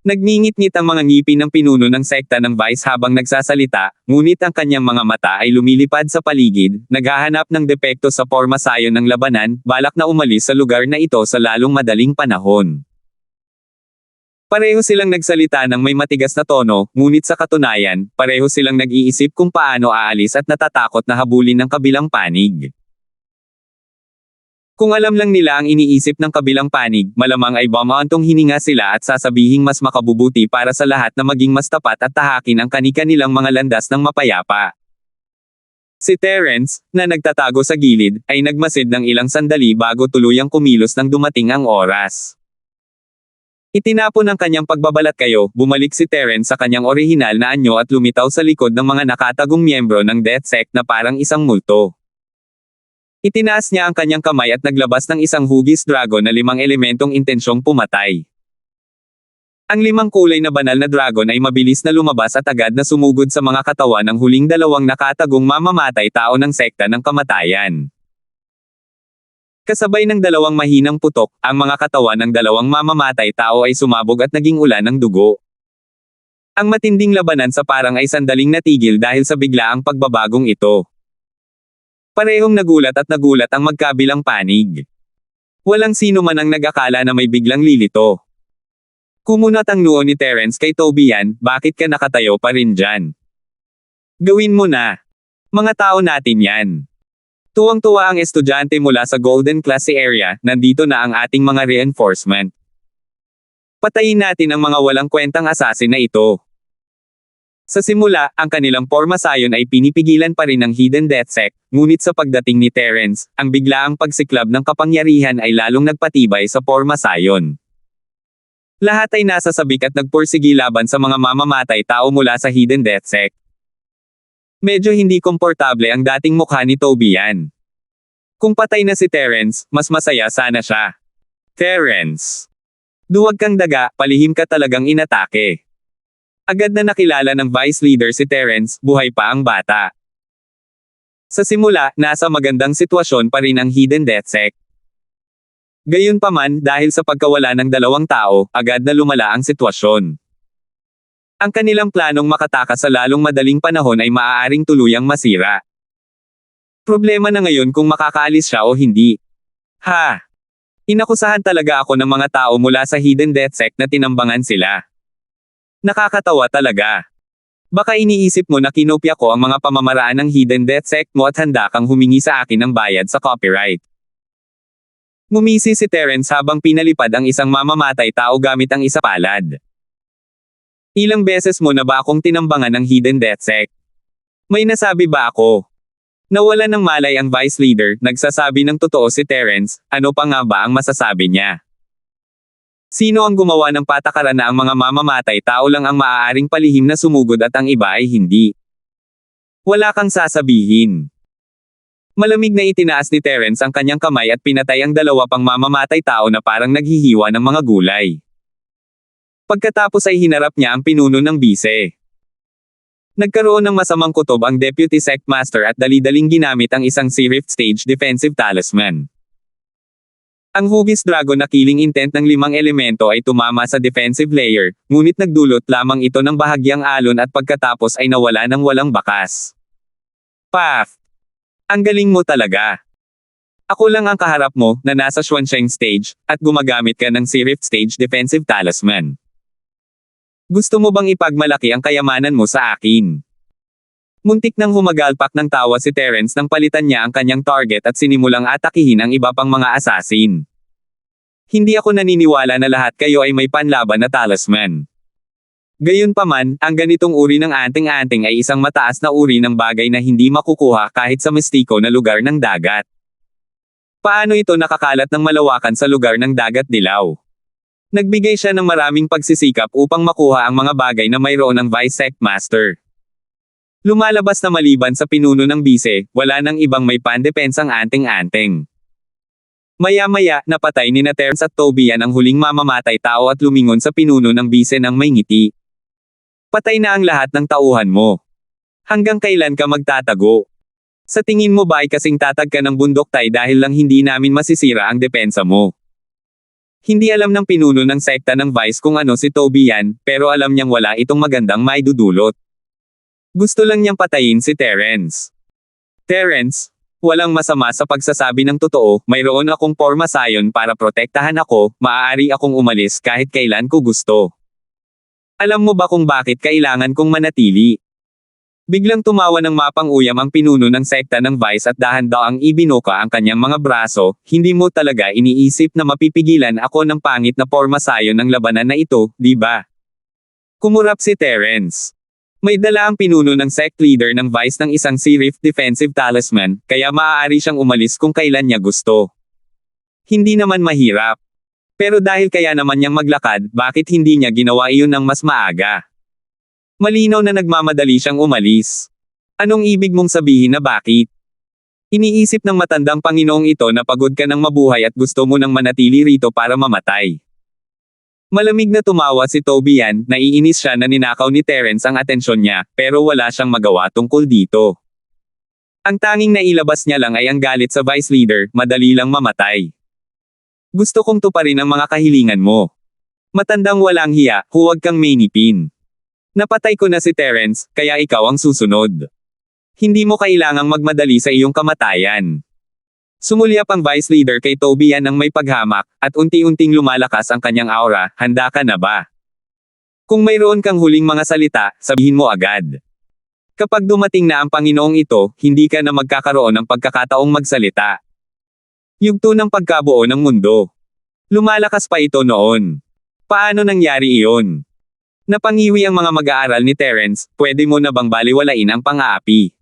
Nagngingit-ngit ang mga ngipin ng pinuno ng sekta ng Vice habang nagsasalita, ngunit ang kanyang mga mata ay lumilipad sa paligid, naghahanap ng depekto sa pormasayo ng labanan, balak na umalis sa lugar na ito sa lalong madaling panahon. Pareho silang nagsalita ng may matigas na tono, ngunit sa katunayan, pareho silang nag-iisip kung paano aalis at natatakot na habulin ng kabilang panig. Kung alam lang nila ang iniisip ng kabilang panig, malamang ay bumaantong hininga sila at sasabihing mas makabubuti para sa lahat na maging mas tapat at tahakin ang kani-kanilang mga landas ng mapayapa. Si Terence, na nagtatago sa gilid, ay nagmasid ng ilang sandali bago tuluyang kumilos nang dumating ang oras. Itinapon ang kanyang pagbabalat kayo, bumalik si Terence sa kanyang orihinal na anyo at lumitaw sa likod ng mga nakatagong miyembro ng Death Sect na parang isang multo. Itinaas niya ang kanyang kamay at naglabas ng isang hugis dragon na 5 elementong intensyong pumatay. Ang 5 kulay na banal na dragon ay mabilis na lumabas at agad na sumugod sa mga katawan ng huling 2 nakatagong mamamatay tao ng sekta ng kamatayan. Kasabay ng 2 mahinang putok, ang mga katawan ng 2 mamamatay tao ay sumabog at naging ulan ng dugo. Ang matinding labanan sa parang ay sandaling natigil dahil sa biglaang pagbabagong ito. Parehong nagulat ang magkabilang panig. Walang sino man ang nag-akala na may biglang lilito. Kumunat ang noo ni Terence kay Tobian, bakit ka nakatayo pa rin dyan? Gawin mo na. Mga tao natin yan. Tuwang-tuwa ang estudyante mula sa Golden Class area, nandito na ang ating mga reinforcement. Patayin natin ang mga walang kwentang assassin na ito. Sa simula, ang kanilang pormasayon ay pinipigilan pa rin ng Hidden Death Sect, ngunit sa pagdating ni Terence, ang biglaang pagsiklab ng kapangyarihan ay lalong nagpatibay sa pormasayon. Lahat ay nasa sabik at nagpursigi laban sa mga mamamatay tao mula sa Hidden Death Sect. Medyo hindi komportable ang dating mukha ni Tobian. Kung patay na si Terence, mas masaya sana siya. Terence. Duwag kang daga, palihim ka talagang inatake. Agad na nakilala ng vice leader si Terence, buhay pa ang bata. Sa simula, nasa magandang sitwasyon pa rin ang Hidden Death Sect. Gayunpaman, dahil sa pagkawala ng 2 tao, agad na lumala ang sitwasyon. Ang kanilang planong makatakas sa lalong madaling panahon ay maaaring tuluyang masira. Problema na ngayon kung makakaalis siya o hindi. Ha! Inakusahan talaga ako ng mga tao mula sa Hidden Death Sect na tinambangan sila. Nakakatawa talaga. Baka iniisip mo na kinopya ko ang mga pamamaraan ng Hidden Death Sect mo at handa kang humingi sa akin ng bayad sa copyright. Ngumisi si Terence habang pinalipad ang isang mamamatay tao gamit ang isa palad. Ilang beses mo na ba akong tinambangan ng Hidden Death Sect? May nasabi ba ako? Nawala ng malay ang vice leader, nagsasabi ng totoo si Terence, ano pa nga ba ang masasabi niya? Sino ang gumawa ng patakaran na ang mga mamamatay tao lang ang maaaring palihim na sumugod at ang iba ay hindi? Wala kang sasabihin. Malamig na itinaas ni Terence ang kanyang kamay at pinatay ang 2 pang mamamatay tao na parang naghihiwa ng mga gulay. Pagkatapos ay hinarap niya ang pinuno ng bise. Nagkaroon ng masamang kutob ang Deputy Sect Master at dali-daling ginamit ang isang Rift Stage Defensive Talisman. Ang hugis dragon na killing intent ng 5 elemento ay tumama sa defensive layer, ngunit nagdulot lamang ito ng bahagyang alon at pagkatapos ay nawala ng walang bakas. Paf! Ang galing mo talaga. Ako lang ang kaharap mo, na nasa Xuansheng stage, at gumagamit ka ng Rift Stage Defensive Talisman. Gusto mo bang ipagmalaki ang kayamanan mo sa akin? Muntik nang humagalpak ng tawa si Terence nang palitan niya ang kanyang target at sinimulang atakihin ang iba pang mga assassin. Hindi ako naniniwala na lahat kayo ay may panlaban na talisman. Gayunpaman, ang ganitong uri ng anting-anting ay isang mataas na uri ng bagay na hindi makukuha kahit sa mistiko na lugar ng dagat. Paano ito nakakalat ng malawakan sa lugar ng dagat dilaw? Nagbigay siya ng maraming pagsisikap upang makuha ang mga bagay na mayroon ng Vice Sect Master. Lumalabas na maliban sa pinuno ng bise, wala nang ibang may pandepensang anting-anting. Maya-maya, napatay ni Terence at Tobian ang huling mamamatay tao at lumingon sa pinuno ng bise ng may ngiti. Patay na ang lahat ng tauhan mo. Hanggang kailan ka magtatago? Sa tingin mo ba ay kasing tatag ka ng bundok tay dahil lang hindi namin masisira ang depensa mo? Hindi alam ng pinuno ng sekta ng Vice kung ano si Tobian, pero alam niyang wala itong magandang maidudulot. Gusto lang niyang patayin si Terence. Terence, walang masama sa pagsasabi ng totoo, mayroon akong pormasayon para protektahan ako, maaari akong umalis kahit kailan ko gusto. Alam mo ba kung bakit kailangan kong manatili? Biglang tumawa ng mapang-uyam ang pinuno ng sekta ng Vice at dahan-daang ibinuka ang kanyang mga braso, hindi mo talaga iniisip na mapipigilan ako ng pangit na pormasayon ng labanan na ito, di ba? Kumurap si Terence. May dala ang pinuno ng sect leader ng Vice ng isang Rift Defensive Talisman, kaya maaari siyang umalis kung kailan niya gusto. Hindi naman mahirap. Pero dahil kaya naman niyang maglakad, bakit hindi niya ginawa iyon ng mas maaga? Malinaw na nagmamadali siyang umalis. Anong ibig mong sabihin na bakit? Iniisip ng matandang Panginoong ito na pagod ka ng mabuhay at gusto mo nang manatili rito para mamatay. Malamig na tumawa si Tobian, naiinis siya na ninakaw ni Terence ang atensyon niya, pero wala siyang magawa tungkol dito. Ang tanging nailabas niya lang ay ang galit sa vice leader, madali lang mamatay. Gusto kong tuparin ang mga kahilingan mo. Matandang walang hiya, huwag kang mainipin. Napatay ko na si Terence, kaya ikaw ang susunod. Hindi mo kailangang magmadali sa iyong kamatayan. Sumulyap ang vice leader kay Tobian ng may paghamak, at unti-unting lumalakas ang kanyang aura. Handa ka na ba? Kung mayroon kang huling mga salita, sabihin mo agad. Kapag dumating na ang Panginoong ito, hindi ka na magkakaroon ng pagkakataong magsalita. Yugto ng pagkabuo ng mundo. Lumalakas pa ito noon. Paano nangyari iyon? Napangiwi ang mga mag-aaral ni Terence, pwede mo na bang baliwalain ang pang-aapi?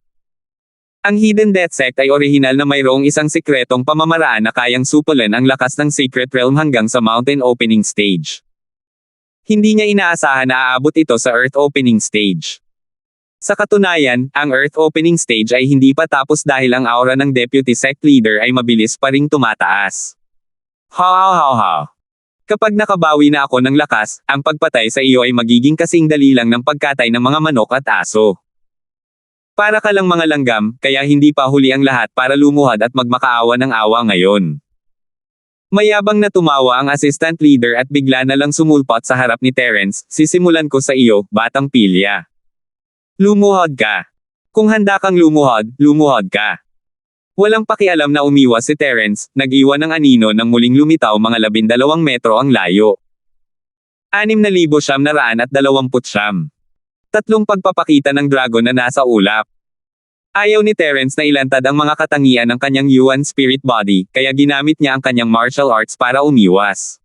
Ang Hidden Death Sect ay orihinal na mayroong isang sikretong pamamaraan na kayang supulan ang lakas ng Secret Realm hanggang sa Mountain Opening Stage. Hindi niya inaasahan na aabot ito sa Earth Opening Stage. Sa katunayan, ang Earth Opening Stage ay hindi pa tapos dahil ang aura ng Deputy Sect Leader ay mabilis pa ring tumataas. Ha. Kapag nakabawi na ako ng lakas, ang pagpatay sa iyo ay magiging kasing dali lang ng pagkatay ng mga manok at aso. Para ka lang mga langgam, kaya hindi pa huli ang lahat para lumuhad at magmakaawa ng awa ngayon. Mayabang na tumawa ang assistant leader at bigla na lang sumulpot sa harap ni Terence, sisimulan ko sa iyo, batang pilya. Lumuhod ka. Kung handa kang lumuhod, lumuhod ka. Walang pakialam na umiwas si Terence, nag-iwan ng anino nang muling lumitaw mga 12 metro ang layo. 6,929. Tatlong pagpapakita ng dragon na nasa ulap. Ayaw ni Terence na ilantad ang mga katangian ng kanyang Yuan spirit body, kaya ginamit niya ang kanyang martial arts para umiwas.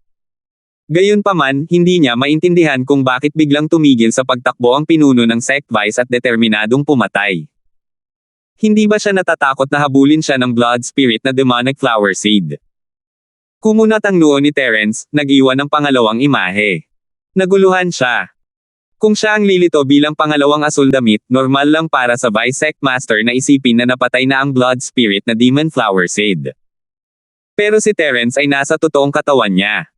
Gayunpaman, hindi niya maintindihan kung bakit biglang tumigil sa pagtakbo ang pinuno ng sect vice at determinadong pumatay. Hindi ba siya natatakot na habulin siya ng blood spirit na demonic flower seed? Kumunat ang noo ni Terence, nag-iwan ng pangalawang imahe. Naguluhan siya. Kung siya ang lilito bilang pangalawang asul damit, normal lang para sa Vice Sect Master na isipin na napatay na ang blood spirit na demon flower seed. Pero si Terence ay nasa totoong katawan niya.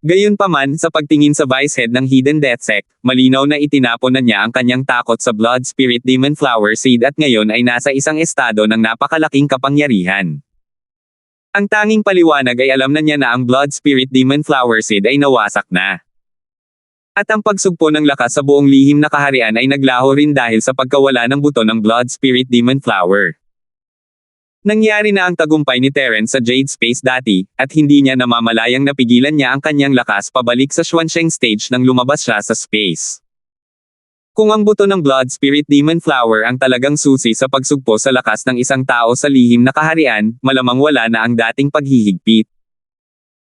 Gayunpaman, sa pagtingin sa Vice Head ng Hidden Death Sect, malinaw na itinapon na niya ang kanyang takot sa blood spirit demon flower seed at ngayon ay nasa isang estado ng napakalaking kapangyarihan. Ang tanging paliwanag ay alam na niya na ang blood spirit demon flower seed ay nawasak na. At ang pagsugpo ng lakas sa buong lihim na kaharian ay naglaho rin dahil sa pagkawala ng buto ng Blood Spirit Demon Flower. Nangyari na ang tagumpay ni Terence sa Jade Space dati, at hindi niya namamalayang napigilan niya ang kanyang lakas pabalik sa Xuansheng stage nang lumabas siya sa space. Kung ang buto ng Blood Spirit Demon Flower ang talagang susi sa pagsugpo sa lakas ng isang tao sa lihim na kaharian, malamang wala na ang dating paghihigpit.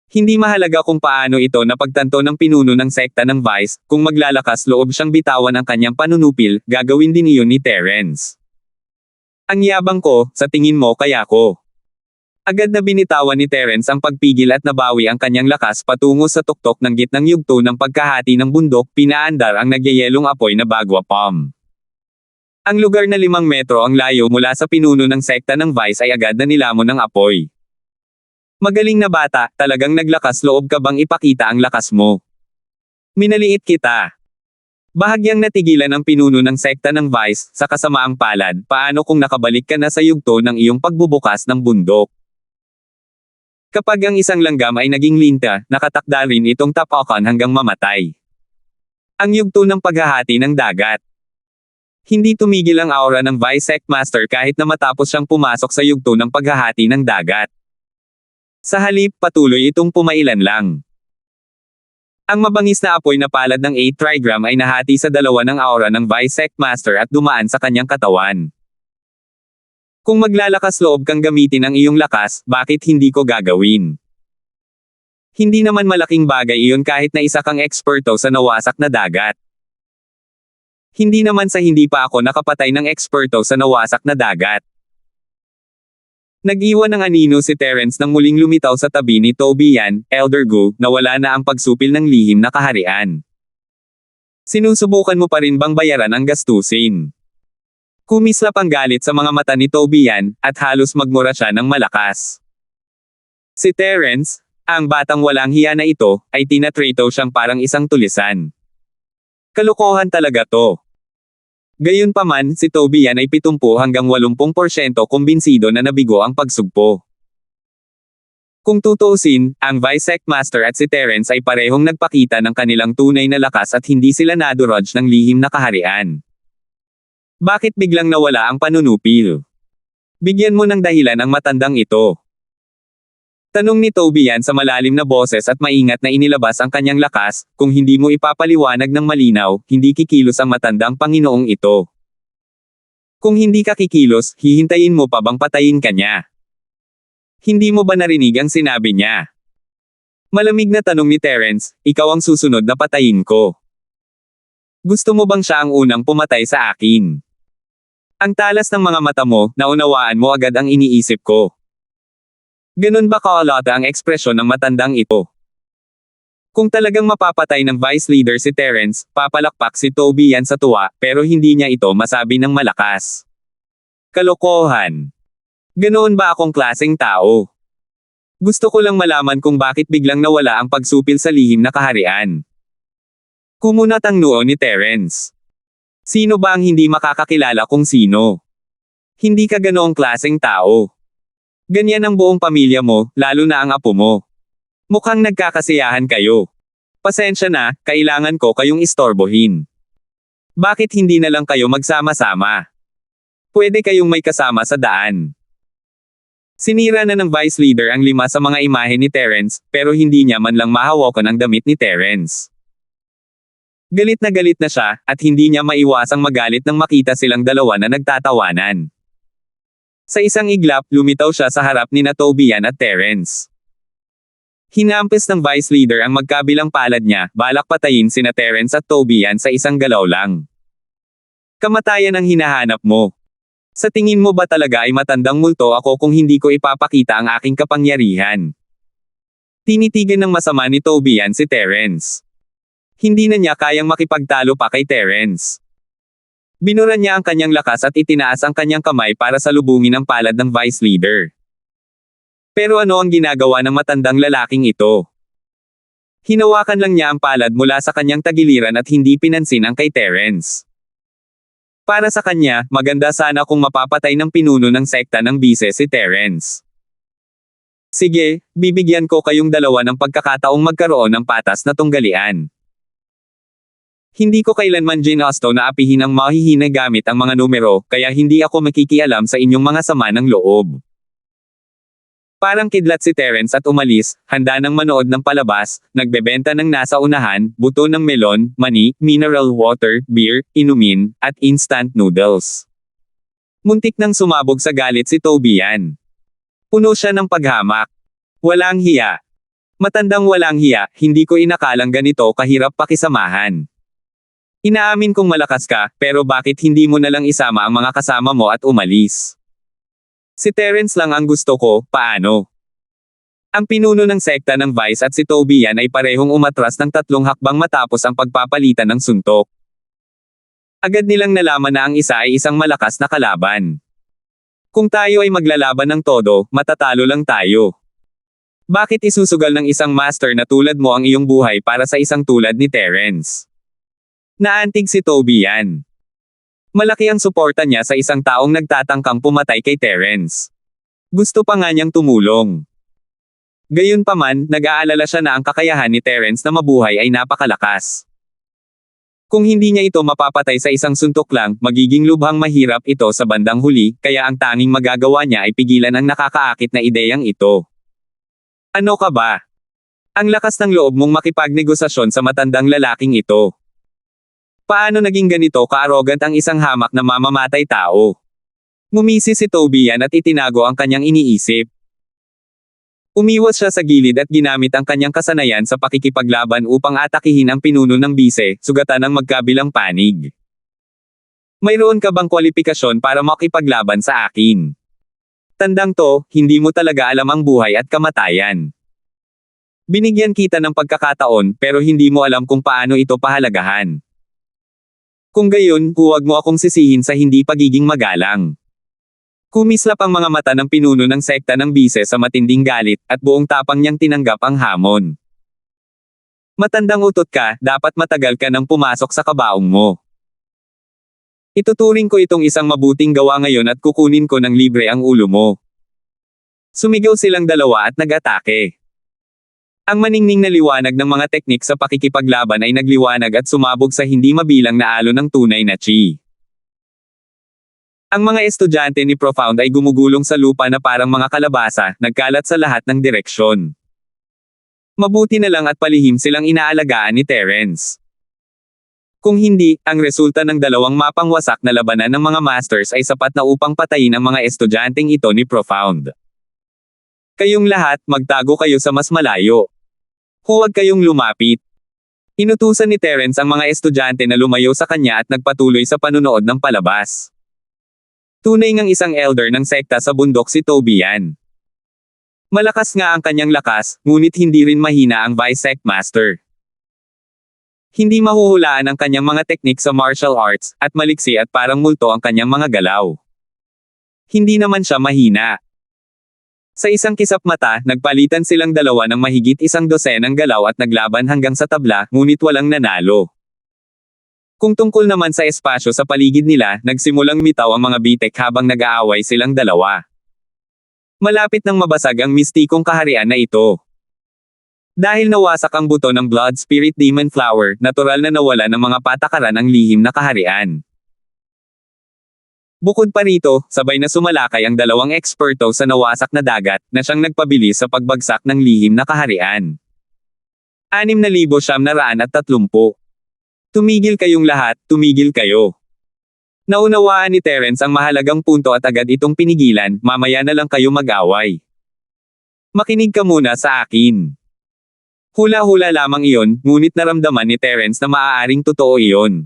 Hindi mahalaga kung paano ito napagtanto ng pinuno ng sekta ng Vice, kung maglalakas loob siyang bitawan ang kanyang panunupil, gagawin din iyon ni Terence. Ang yabang ko, sa tingin mo kaya ko. Agad na binitawan ni Terence ang pagpigil at nabawi ang kanyang lakas patungo sa tuktok ng gitnang yugto ng pagkahati ng bundok, pinaandar ang nagyayelong apoy na bagwa palm. Ang lugar na 5 metro ang layo mula sa pinuno ng sekta ng Vice ay agad na nilamon ng apoy. Magaling na bata, talagang naglakas loob ka bang ipakita ang lakas mo? Minaliit kita. Bahagyang natigilan ang pinuno ng sekta ng Vice, sa kasamaang palad, paano kung nakabalik ka na sa yugto ng iyong pagbubukas ng bundok? Kapag ang isang langgam ay naging linta, nakatakda rin itong tapakan hanggang mamatay. Ang yugto ng paghahati ng dagat. Hindi tumigil ang aura ng Vice Sect Master kahit na matapos siyang pumasok sa yugto ng paghahati ng dagat. Sa halip, patuloy itong pumailan lang. Ang mabangis na apoy na palad ng 8 trigram ay nahati sa dalawa ng aura ng Vice Sect Master at dumaan sa kanyang katawan. Kung maglalakas loob kang gamitin ang iyong lakas, bakit hindi ko gagawin? Hindi naman malaking bagay iyon kahit na isa kang eksperto sa nawasak na dagat. Hindi naman sa hindi pa ako nakapatay ng eksperto sa nawasak na dagat. Nag-iwan ng anino si Terence nang muling lumitaw sa tabi ni Tobian, Elder Gu, na wala na ang pagsupil ng lihim na kaharian. Sinusubukan mo pa rin bang bayaran ang gastusin? Kumislap ang galit sa mga mata ni Tobian, at halos magmura siya ng malakas. Si Terence, ang batang walang hiya na ito, ay tinatrato siyang parang isang tulisan. Kalokohan talaga to. Gayunpaman, si Tobian ay 70 hanggang 80% kumbinsido na nabigo ang pagsugpo. Kung tutuusin, ang Vice Secmaster at si Terence ay parehong nagpakita ng kanilang tunay na lakas at hindi sila nadurudge ng lihim na kaharian. Bakit biglang nawala ang panunupil? Bigyan mo ng dahilan ang matandang ito. Tanong ni Tobian sa malalim na boses at maingat na inilabas ang kanyang lakas, kung hindi mo ipapaliwanag ng malinaw, hindi kikilos ang matandang Panginoong ito. Kung hindi ka kikilos, hihintayin mo pa bang patayin ka niya? Hindi mo ba narinig ang sinabi niya? Malamig na tanong ni Terence, ikaw ang susunod na patayin ko. Gusto mo bang siya ang unang pumatay sa akin? Ang talas ng mga mata mo, naunawaan mo agad ang iniisip ko. Ganun ba kaolata ang ekspresyon ng matandang ito? Kung talagang mapapatay ng Vice Leader si Terence, papalakpak si Tobian sa tuwa, pero hindi niya ito masabi ng malakas. Kalokohan. Ganoon ba akong klaseng tao? Gusto ko lang malaman kung bakit biglang nawala ang pagsupil sa lihim na kaharian. Kumunat ang noo ni Terence. Sino ba ang hindi makakakilala kung sino? Hindi ka ganoong klaseng tao. Ganyan ang buong pamilya mo, lalo na ang apo mo. Mukhang nagkakasiyahan kayo. Pasensya na, kailangan ko kayong istorbohin. Bakit hindi na lang kayo magsama-sama? Pwede kayong may kasama sa daan. Sinira na ng Vice Leader ang 5 sa mga imahe ni Terence, pero hindi niya man lang mahawakan ang damit ni Terence. Galit na siya, at hindi niya maiwasang magalit nang makita silang dalawa na nagtatawanan. Sa isang iglap, lumitaw siya sa harap ni Tobian at Terence. Hinampis ng Vice Leader ang magkabilang palad niya, balak patayin sina Terence at Tobian sa isang galaw lang. Kamatayan ang hinahanap mo. Sa tingin mo ba talaga ay matandang multo ako kung hindi ko ipapakita ang aking kapangyarihan? Tinitigan ng masama ni Tobian si Terence. Hindi na niya kayang makipagtalo pa kay Terence. Binura niya ang kanyang lakas at itinaas ang kanyang kamay para salubungin ang palad ng Vice Leader. Pero ano ang ginagawa ng matandang lalaking ito? Hinawakan lang niya ang palad mula sa kanyang tagiliran at hindi pinansin ang kay Terence. Para sa kanya, maganda sana kung mapapatay ng pinuno ng sekta ng bise si Terence. Sige, bibigyan ko kayong dalawa ng pagkakataong magkaroon ng patas na tunggalian. Hindi ko kailanman ginusto na apihin ang mahihina gamit ang mga numero, kaya hindi ako makikialam sa inyong mga sama ng loob. Parang kidlat si Terence at umalis, handa nang manood ng palabas, nagbebenta ng nasa unahan, buto ng melon, mani, mineral water, beer, inumin, at instant noodles. Muntik nang sumabog sa galit si Tobian. Puno siya ng paghamak. Walang hiya. Matandang walang hiya, hindi ko inakalang ganito kahirap pakisamahan. Inaamin kong malakas ka, pero bakit hindi mo na lang isama ang mga kasama mo at umalis? Si Terence lang ang gusto ko, paano? Ang pinuno ng sekta ng Vice at si Tobian ay parehong umatras ng 3 hakbang matapos ang pagpapalitan ng suntok. Agad nilang nalaman na ang isa ay isang malakas na kalaban. Kung tayo ay maglalaban ng todo, matatalo lang tayo. Bakit isusugal ng isang master na tulad mo ang iyong buhay para sa isang tulad ni Terence? Naantig si Tobian. Malaki ang suporta niya sa isang taong nagtatangkang pumatay kay Terence. Gusto pa nga niyang tumulong. Gayunpaman, nag-aalala siya na ang kakayahan ni Terence na mabuhay ay napakalakas. Kung hindi niya ito mapapatay sa isang suntok lang, magiging lubhang mahirap ito sa bandang huli, kaya ang tanging magagawa niya ay pigilan ang nakakaakit na ideyang ito. Ano ka ba? Ang lakas ng loob mong makipagnegosasyon sa matandang lalaking ito. Paano naging ganito ka-arrogant ang isang hamak na mamamatay tao? Ngumisi si Tobian at itinago ang kanyang iniisip. Umiwas siya sa gilid at ginamit ang kanyang kasanayan sa pakikipaglaban upang atakihin ang pinuno ng bise, sugatan ng magkabilang panig. Mayroon ka bang kwalipikasyon para makipaglaban sa akin? Tandang to, hindi mo talaga alam ang buhay at kamatayan. Binigyan kita ng pagkakataon pero hindi mo alam kung paano ito pahalagahan. Kung gayon, huwag mo akong sisihin sa hindi pagiging magalang. Kumislap ang mga mata ng pinuno ng sekta ng bise sa matinding galit, at buong tapang niyang tinanggap ang hamon. Matandang utot ka, dapat matagal ka nang pumasok sa kabaong mo. Ituturing ko itong isang mabuting gawa ngayon at kukunin ko ng libre ang ulo mo. Sumigaw silang dalawa at nag-atake. Ang maningning na liwanag ng mga teknik sa pakikipaglaban ay nagliwanag at sumabog sa hindi mabilang na alon ng tunay na chi. Ang mga estudyante ni Profound ay gumugulong sa lupa na parang mga kalabasa, nagkalat sa lahat ng direksyon. Mabuti na lang at palihim silang inaalagaan ni Terence. Kung hindi, ang resulta ng dalawang mapangwasak na labanan ng mga masters ay sapat na upang patayin ang mga estudyanteng ito ni Profound. Kayong lahat, magtago kayo sa mas malayo. Huwag kayong lumapit. Inutusan ni Terence ang mga estudyante na lumayo sa kanya at nagpatuloy sa panunood ng palabas. Tunay ngang isang elder ng sekta sa bundok si Toby yan. Malakas nga ang kanyang lakas, ngunit hindi rin mahina ang Vice Sect Master. Hindi mahuhulaan ang kanyang mga teknik sa martial arts, at maliksi at parang multo ang kanyang mga galaw. Hindi naman siya mahina. Sa isang kisap mata, nagpalitan silang dalawa ng mahigit 100 galaw at naglaban hanggang sa tabla, ngunit walang nanalo. Kung tungkol naman sa espasyo sa paligid nila, nagsimulang mitaw ang mga bitek habang nag-aaway silang dalawa. Malapit nang mabasag ang mistikong kaharian na ito. Dahil nawasak ang buto ng Blood Spirit Demon Flower, natural na nawala ng mga patakaran ang lihim na kaharian. Bukod pa rito, sabay na sumalakay ang dalawang eksperto sa nawasak na dagat, na siyang nagpabilis sa pagbagsak ng lihim na kaharian. 6,930. Tumigil kayong lahat, tumigil kayo. Naunawaan ni Terence ang mahalagang punto at agad itong pinigilan, mamaya na lang kayo mag-away. Makinig ka muna sa akin. Hula-hula lamang iyon, ngunit naramdaman ni Terence na maaaring totoo iyon.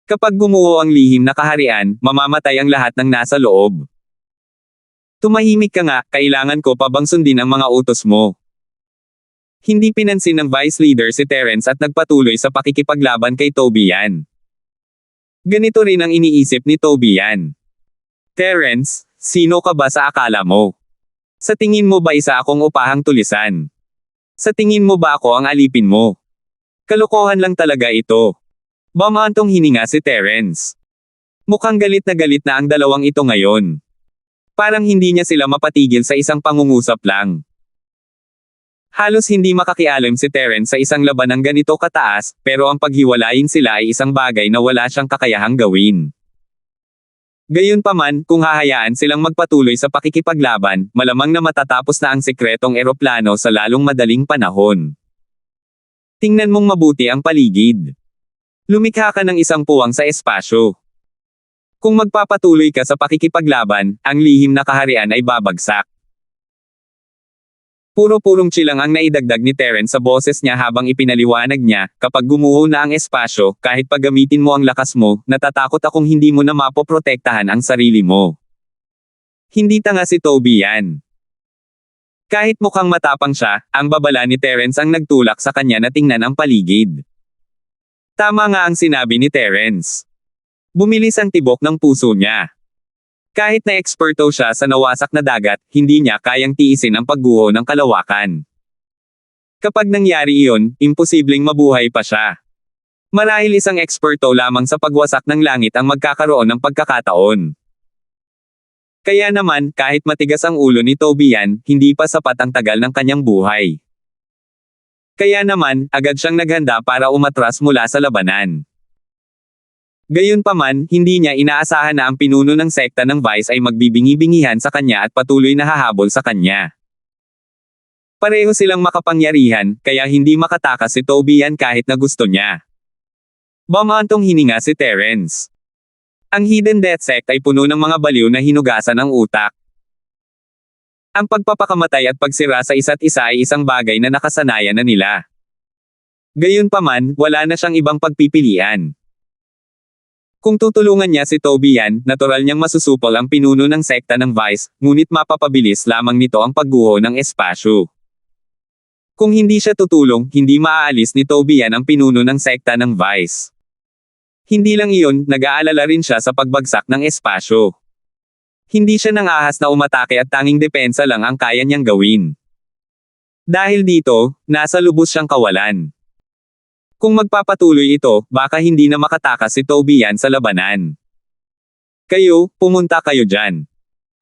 Kapag gumuho ang lihim na kaharian, mamamatay ang lahat ng nasa loob. Tumahimik ka nga, kailangan ko pa bang sundin ang mga utos mo? Hindi pinansin ng vice leader si Terence at nagpatuloy sa pakikipaglaban kay Toby yan. Ganito rin ang iniisip ni Toby yan. Terence, sino ka ba sa akala mo? Sa tingin mo ba isa akong upahang tulisan? Sa tingin mo ba ako ang alipin mo? Kalokohan lang talaga ito. Bamantong hininga si Terence. Mukhang galit na ang dalawang ito ngayon. Parang hindi niya sila mapatigil sa isang pangungusap lang. Halos hindi makakialam si Terence sa isang labanang ganito kataas, pero ang paghiwalayin sila ay isang bagay na wala siyang kakayahang gawin. Gayunpaman, kung hahayaan silang magpatuloy sa pakikipaglaban, malamang na matatapos na ang sikretong eroplano sa lalong madaling panahon. Tingnan mong mabuti ang paligid. Lumikha ka ng isang puwang sa espasyo. Kung magpapatuloy ka sa pakikipaglaban, ang lihim na kaharian ay babagsak. Puro-purong chilang ang naidagdag ni Terence sa boses niya habang ipinaliwanag niya, kapag gumuho na ang espasyo, kahit paggamitin mo ang lakas mo, natatakot akong hindi mo na mapoprotektahan ang sarili mo. Hindi tanga si Toby yan. Kahit mukhang matapang siya, ang babala ni Terence ang nagtulak sa kanya na tingnan ang paligid. Tama nga ang sinabi ni Terence. Bumilis ang tibok ng puso niya. Kahit na eksperto siya sa nawasak na dagat, hindi niya kayang tiisin ang pagguho ng kalawakan. Kapag nangyari iyon, imposibleng mabuhay pa siya. Marahil isang eksperto lamang sa pagwasak ng langit ang magkakaroon ng pagkakataon. Kaya naman, kahit matigas ang ulo ni Toby yan, hindi pa sapat ang tagal ng kanyang buhay. Kaya naman, agad siyang naghanda para umatras mula sa labanan. Gayunpaman, hindi niya inaasahan na ang pinuno ng sekta ng Vice ay magbibingi-bingihan sa kanya at patuloy na hahabol sa kanya. Pareho silang makapangyarihan, kaya hindi makatakas si Toby yan kahit na gusto niya. Bamantong hininga si Terence. Ang Hidden Death Sect ay puno ng mga baliw na hinugasan ang utak. Ang pagpapakamatay at pagsira sa isa't isa ay isang bagay na nakasanayan na nila. Gayunpaman, wala na siyang ibang pagpipilian. Kung tutulungan niya si Toby yan, natural niyang masusupol ang pinuno ng sekta ng Vice, ngunit mapapabilis lamang nito ang pagguho ng espasyo. Kung hindi siya tutulong, hindi maaalis ni Toby yan ang pinuno ng sekta ng Vice. Hindi lang iyon, nag-aalala rin siya sa pagbagsak ng espasyo. Hindi siya nangahas na umatake at tanging depensa lang ang kaya niyang gawin. Dahil dito, nasa lubos siyang kawalan. Kung magpapatuloy ito, baka hindi na makatakas si Tobian sa labanan. Kayo, pumunta kayo dyan.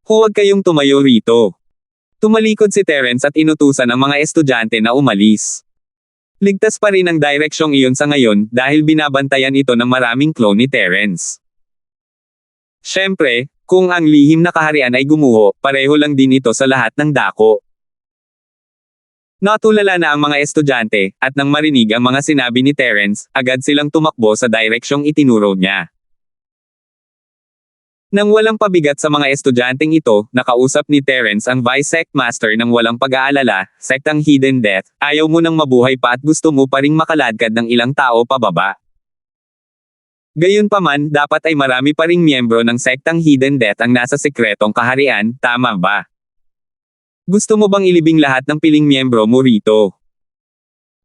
Huwag kayong tumayo rito. Tumalikod si Terence at inutusan ang mga estudyante na umalis. Ligtas pa rin ang direksyong iyon sa ngayon dahil binabantayan ito ng maraming clone ni Terence. Siyempre, kung ang lihim na kaharian ay gumuho, pareho lang din ito sa lahat ng dako. Natulala na ang mga estudyante, at nang marinig ang mga sinabi ni Terence, agad silang tumakbo sa direksyong itinuro niya. Nang walang pabigat sa mga estudyanteng ito, nakausap ni Terence ang Vice Sect Master ng walang pag-aalala, Sektang Hidden Death, ayaw mo nang mabuhay pa at gusto mo pa ring makaladkad ng ilang tao pababa. Gayunpaman, dapat ay marami pa ring miyembro ng Sektang Hidden Death ang nasa sekretong kaharian, tama ba? Gusto mo bang ilibing lahat ng piling miyembro mo rito?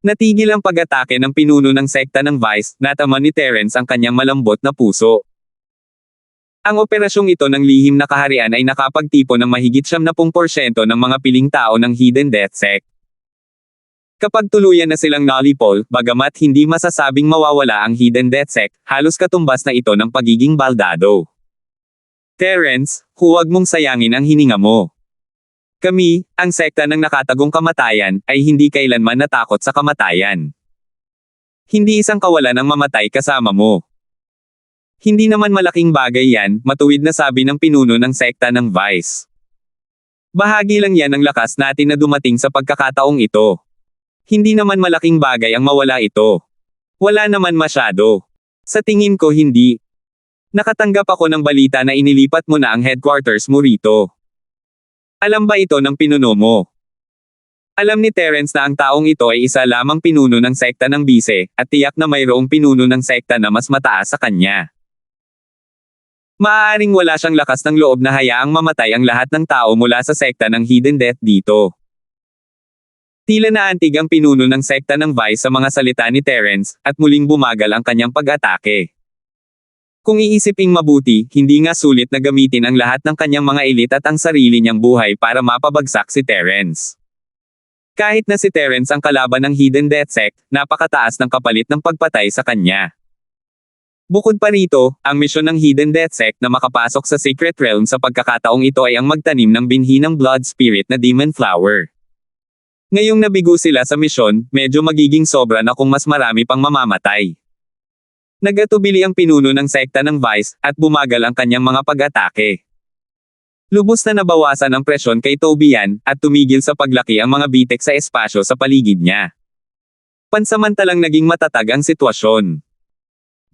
Natigil ang pag-atake ng pinuno ng sekta ng Vice, natama ni Terence ang kanyang malambot na puso. Ang operasyong ito ng lihim na kaharian ay nakapagtipon ng mahigit 70% ng mga piling tao ng Hidden Death Sect. Kapag tuluyan na silang nalipol, bagamat hindi masasabing mawawala ang Hidden Death Sect, halos katumbas na ito ng pagiging baldado. Terence, huwag mong sayangin ang hininga mo. Kami, ang sekta ng nakatagong kamatayan, ay hindi kailanman natakot sa kamatayan. Hindi isang kawalan ang mamatay kasama mo. Hindi naman malaking bagay yan, matuwid na sabi ng pinuno ng sekta ng Vice. Bahagi lang yan ng lakas natin na dumating sa pagkakataong ito. Hindi naman malaking bagay ang mawala ito. Wala naman masyado. Sa tingin ko hindi. Nakatanggap ako ng balita na inilipat mo na ang headquarters mo rito. Alam ba ito ng pinuno mo? Alam ni Terence na ang taong ito ay isa lamang pinuno ng sekta ng Bise, at tiyak na mayroong pinuno ng sekta na mas mataas sa kanya. Maaaring wala siyang lakas ng loob na hayaang mamatay ang lahat ng tao mula sa sekta ng Hidden Death dito. Tila naantig ang pinuno ng sekta ng Vice sa mga salita ni Terence, at muling bumagal ang kanyang pag-atake. Kung iisiping mabuti, hindi nga sulit na gamitin ang lahat ng kanyang mga elit at ang sarili niyang buhay para mapabagsak si Terence. Kahit na si Terence ang kalaban ng Hidden Death Sect, napakataas ng kapalit ng pagpatay sa kanya. Bukod pa rito, ang misyon ng Hidden Death Sect na makapasok sa Secret Realm sa pagkakataong ito ay ang magtanim ng binhi ng Blood Spirit na Demon Flower. Ngayong nabigo sila sa misyon, medyo magiging sobra na kung mas marami pang mamamatay. Nagatubili ang pinuno ng sekta ng Vice, at bumagal ang kanyang mga pag-atake. Lubos na nabawasan ang presyon kay Tobian, at tumigil sa paglaki ang mga bitek sa espasyo sa paligid niya. Pansamantalang naging matatag ang sitwasyon.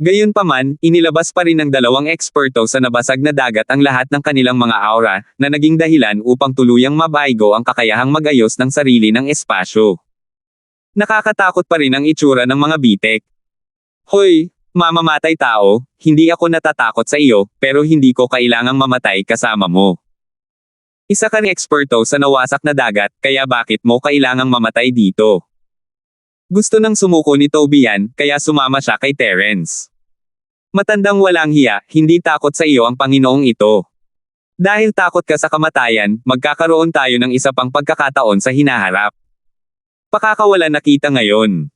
Gayunpaman, inilabas pa rin ng dalawang eksperto sa nabasag na dagat ang lahat ng kanilang mga aura, na naging dahilan upang tuluyang mabaigo ang kakayahang mag-ayos ng sarili ng espasyo. Nakakatakot pa rin ang itsura ng mga bitek. Hoy! Mamamatay tao, hindi ako natatakot sa iyo, pero hindi ko kailangang mamatay kasama mo. Isa ka ring eksperto sa nawasak na dagat, kaya bakit mo kailangang mamatay dito? Gusto nang sumuko ni Tobian, kaya sumama siya kay Terence. Matandang walang hiya, hindi takot sa iyo ang Panginoong ito. Dahil takot ka sa kamatayan, magkakaroon tayo ng isa pang pagkakataon sa hinaharap. Pakakawalan na kita ngayon.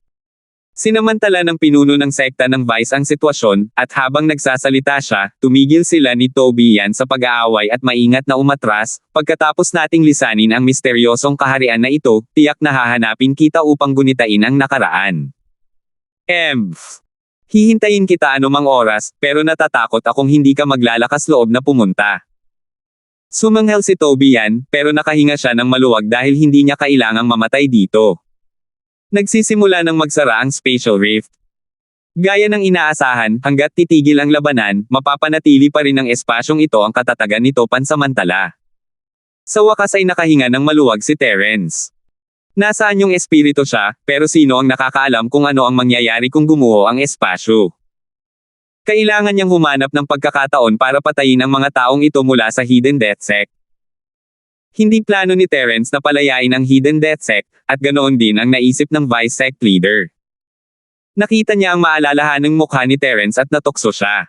Sinamantala ng pinuno ng sekta ng Vice ang sitwasyon, at habang nagsasalita siya, tumigil sila ni Tobian sa pag-aaway at maingat na umatras. Pagkatapos nating lisanin ang misteryosong kaharian na ito, tiyak na hahanapin kita upang gunitain ang nakaraan. Hihintayin kita anumang oras, pero natatakot akong hindi ka maglalakas loob na pumunta. Sumanghel si Tobian, pero nakahinga siya ng maluwag dahil hindi niya kailangang mamatay dito. Nagsisimula ng magsara ang spatial rift. Gaya ng inaasahan, hanggat titigil ang labanan, mapapanatili pa rin ng espasyong ito ang katatagan nito pansamantala. Sa wakas ay nakahinga ng maluwag si Terence. Nasaan yung espiritu siya, pero sino ang nakakaalam kung ano ang mangyayari kung gumuho ang espasyo? Kailangan niyang humanap ng pagkakataon para patayin ang mga taong ito mula sa Hidden Death Sect. Hindi plano ni Terence na palayain ang Hidden Death Sect, at ganoon din ang naisip ng Vice Sect Leader. Nakita niya ang maalalahanang mukha ni Terence at natukso siya.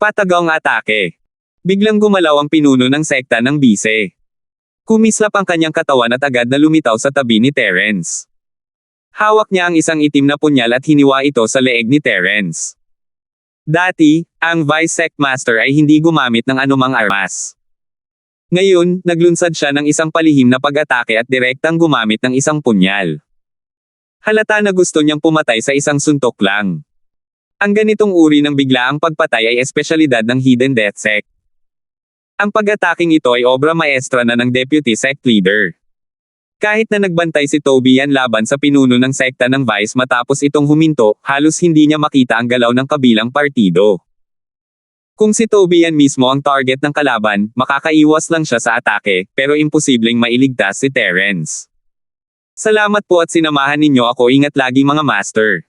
Patagong atake. Biglang gumalaw ang pinuno ng sekta ng bise. Kumislap ang kanyang katawan at agad na lumitaw sa tabi ni Terence. Hawak niya ang isang itim na punyal at hiniwa ito sa leeg ni Terence. Dati, ang Vice Sect Master ay hindi gumamit ng anumang armas. Ngayon, naglunsad siya ng isang palihim na pag-atake at direktang gumamit ng isang punyal. Halata na gusto niyang pumatay sa isang suntok lang. Ang ganitong uri ng biglaang pagpatay ay espesyalidad ng Hidden Death Sect. Ang pag-ataking ito ay obra maestra na ng Deputy Sect Leader. Kahit na nagbantay si Tobian laban sa pinuno ng sekta ng Vice matapos itong huminto, halos hindi niya makita ang galaw ng kabilang partido. Kung si Tobian mismo ang target ng kalaban, makakaiwas lang siya sa atake, pero imposibleng mailigtas si Terence. Salamat po at sinamahan ninyo ako, ingat lagi mga master.